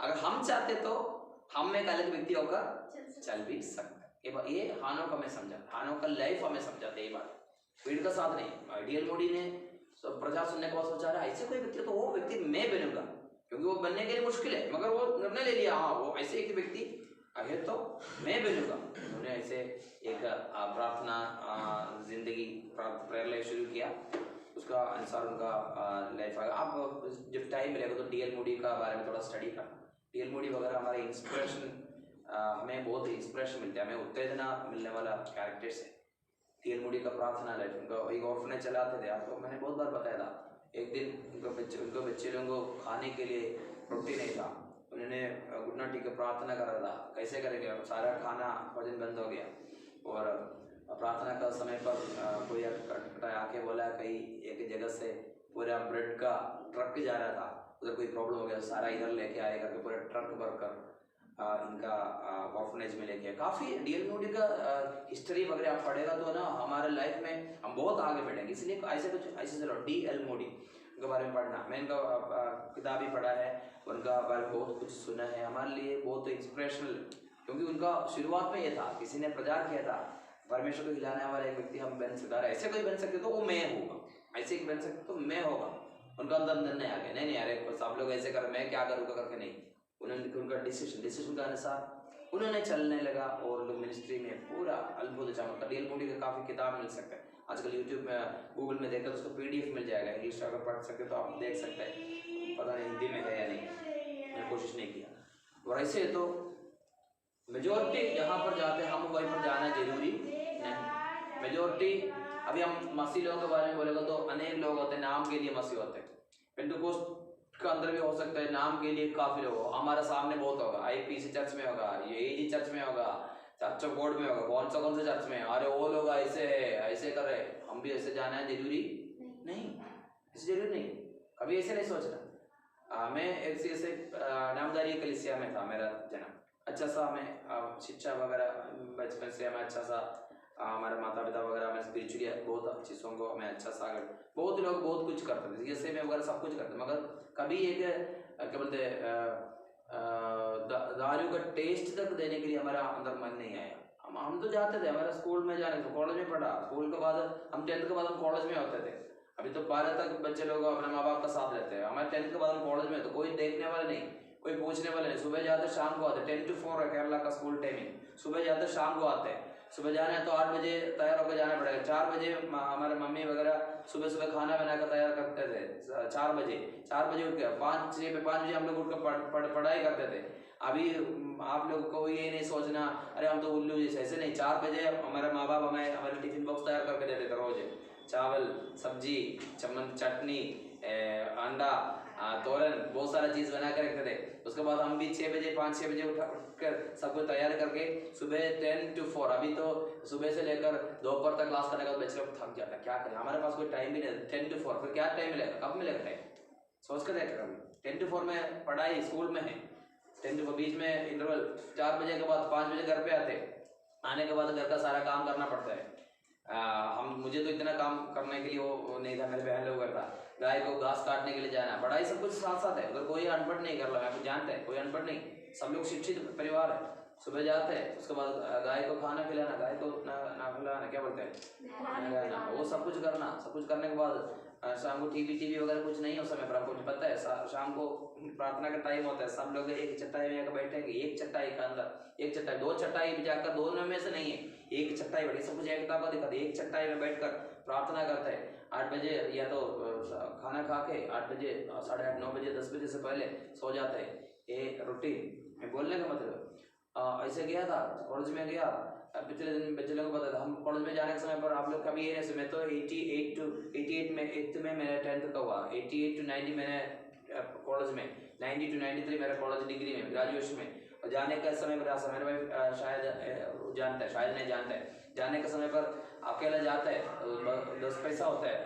अगर हम चाहते तो हम एक अलग व्यक्ति होकर चल भी सकते। ये हानो का मैं समझा, हानो का लाइफ हमें समझाते ये बात, भीड़ का साथ नहीं। डीएल मोडी ने प्रचार सुनने के बाद सोचा रहा ऐसे कोई व्यक्ति तो वो व्यक्ति मैं बनूंगा, क्योंकि वो बनने के लिए मुश्किल है, मगर वो निर्णय ले लिया हाँ वो ऐसे एक व्यक्ति है तो मैं बनूंगा। उन्होंने ऐसे एक प्रार्थना जिंदगी प्रेयर लाइफ शुरू किया, उसका अनुसार उनका लाइफ आएगा। आप जब टाइम मिलेगा तो डीएल मूडी का बारे में थोड़ा स्टडी करना। डीएल मूडी वगैरह हमारे इंस्पिरेशन हमें बहुत इंस्पिरेशन मिलती है, हमें उत्तेजना मिलने वाला कैरेक्टर्स है। टी.एल. मूडी का प्रार्थना लाइफ, उनका एक ऑर्फनेज चलाते थे, आपको मैंने बहुत बार बताया था। एक दिन उनको बच्चे लोगों को खाने के लिए रोटी नहीं था, उन्होंने गुड नाइट की प्रार्थना करा था। कैसे करेंगे, सारा खाना भोजन बंद हो गया और प्रार्थना का समय पर कोई आके बोला कहीं एक जगह से पूरा ब्रेड का ट्रक जा रहा था, उधर कोई प्रॉब्लम हो गया, सारा इधर लेके आए करके पूरा ट्रक भर कर इनका ऑर्फनेज में लेके। काफ़ी डी.एल. मूडी का हिस्ट्री वगैरह आप पढ़ेगा तो ना हमारे लाइफ में हम बहुत आगे बढ़ेंगे। इसलिए ऐसे कुछ ऐसे चलो डी.एल. मूडी उनके बारे में पढ़ना, मैं इनका किताब ही पढ़ा है, उनका बारे में बहुत कुछ सुना है, हमारे लिए बहुत इंस्पिरेशनल, क्योंकि उनका शुरुआत में ये था, किसी ने प्रचार किया था परमेश्वर को हिलाने वाला एक व्यक्ति हम बन सकता है, ऐसे कोई बन सकते तो वो मैं होगा, ऐसे ही बन सकते तो मैं होगा। उनका अंदर निर्णय आ गया, नहीं अरे सब लोग ऐसे कर, मैं क्या करूँगा करके नहीं, उन्होंने उनका डिसीजन के अनुसार उन्होंने चलने लगा और लोग मिनिस्ट्री में पूरा अद्भुत चमत्कार। डी.एल. मूडी का काफ़ी किताब मिल सकता है आजकल यूट्यूब में, गूगल में देखकर उसको PDF मिल जाएगा, इंग्लिश अगर पढ़ सकते तो आप देख सकते हैं, पता नहीं हिंदी में है या नहीं, मैंने कोशिश नहीं किया। और ऐसे तो मेजोरिटी जहाँ पर जाते हैं हम वहीं पर जाना जरूरी नहीं। मेजोरिटी अभी हम मसीह लोगों के बारे में बोलेगा तो अनेक लोग होते हैं, नाम के लिए मसीह होते हैं। पेंटेकोस्ट का अंदर भी हो सकता है, नाम के लिए काफी लोग हो, हमारे सामने बहुत होगा, IPC चर्च में होगा, ये AG चर्च में होगा, चर्च ऑफ गॉड में होगा, कौन से चर्च में, अरे वो लोग ऐसे है ऐसे कर रहे, हम भी ऐसे जाना है जरूरी नहीं, ऐसे जरूरी नहीं, कभी ऐसे नहीं सोचना। मैं एक ऐसे नामदारी कलीसिया में था, मेरा जन्म अच्छा सा, हमें शिक्षा वगैरह बचपन से हमें अच्छा सा, हमारे माता पिता वगैरह हमें स्पिरिचुअली बहुत चीज़ों को हमें अच्छा सा, बहुत लोग बहुत कुछ करते थे, जैसे में वगैरह सब कुछ करते, मगर कभी एक क्या बोलते दारू का टेस्ट तक देने के लिए हमारा अंदर मन नहीं आया। हम तो जाते थे, हमारा स्कूल में जाने तो कॉलेज में पढ़ा, स्कूल के बाद हम 10th के बाद हम कॉलेज में होते थे। अभी तो 12 तक बच्चे लोग अपने माँ बाप का साथ लेते हैं, हमारे 10th के बाद हम कॉलेज में, तो कोई देखने वाला नहीं, कोई पूछने वाले नहीं, सुबह जाते शाम को आते, 10 to 4 है केरला का स्कूल टाइमिंग, सुबह जाते शाम को आते हैं। सुबह जाना है तो 8 बजे तैयार होकर जाना पड़ेगा, 4 बजे हमारे मम्मी वगैरह सुबह खाना बनाकर तैयार करते थे, 4 बजे उठ के 5 बजे हम लोग उठकर पढ़ाई करते थे। अभी आप लोग को ये नहीं सोचना अरे हम तो उल्लू जैसे, ऐसे नहीं, 4 बजे हमारे माँ बाप हमें हमारे टिफिन बॉक्स तैयार करके देते थे, रोज चावल सब्जी चटनी अंडा तोरन बहुत सारा चीज़ बना कर रखते थे। उसके बाद हम भी 5-6 बजे उठकर सबको तैयार करके सुबह 10 to 4, अभी तो सुबह से लेकर दोपहर तक क्लास करने का बच्चे लोग थक जाता है, क्या करें, हमारे पास कोई टाइम भी नहीं, 10 to 4 फिर क्या टाइम मिलेगा, कब मिलेगा टाइम, सोच कर देखा कभी। 10 to 4 में पढ़ाई स्कूल में है, 10 to 4 बीच में इंटरवल, 4 बजे के बाद 5 बजे घर पे आने के बाद घर का सारा काम करना पड़ता है। मुझे तो इतना काम करने के लिए वो नहीं था, मेरे बहन लोग करता, गाय को घास काटने के लिए जाना, पढ़ाई सब कुछ साथ साथ है, उधर कोई अनपढ़ नहीं कर रहा, आपको जानते हैं, कोई अनपढ़ नहीं, सब लोग शिक्षित परिवार है। सुबह जाते हैं, उसके बाद गाय को खाना खिलाना, गाय को ना खिलाना, क्या बोलते हैं, वो सब कुछ करना, सब कुछ करने के बाद शाम को टीवी वगैरह कुछ नहीं हो समय पर, आपको पता है शाम को प्रार्थना का टाइम होता है, सब लोग एक चटाई में बैठेंगे, एक चटाई के अंदर एक चटाई, 2 चटाई भी जाकर दोनों में से नहीं है, एक चटाई बैठी, सब कुछ एक किताब का दिखाते, एक चटाई में बैठकर प्रार्थना करते हैं। 8 बजे या तो खाना खा के 8 बजे 8:30 9 बजे 10 बजे से पहले सो जाते हैं। ये रूटीन में बोलने का मतलब ऐसे गया था, कॉलेज में गया, पिछले दिन बच्चे लोगों को पता था, हम कॉलेज में जाने के समय पर आप लोग कभी ये नहीं, मैं तो 88 में 8th में मैंने 10th का हुआ, 88 to 90 मैंने कॉलेज में, 90 to 93 मेरा कॉलेज डिग्री में ग्रेजुएशन में, और जाने का समय पर मेरे भाई शायद जानता है, शायद नहीं जानता है, जाने के समय पर अकेला जाता है, 10 पैसा होता है,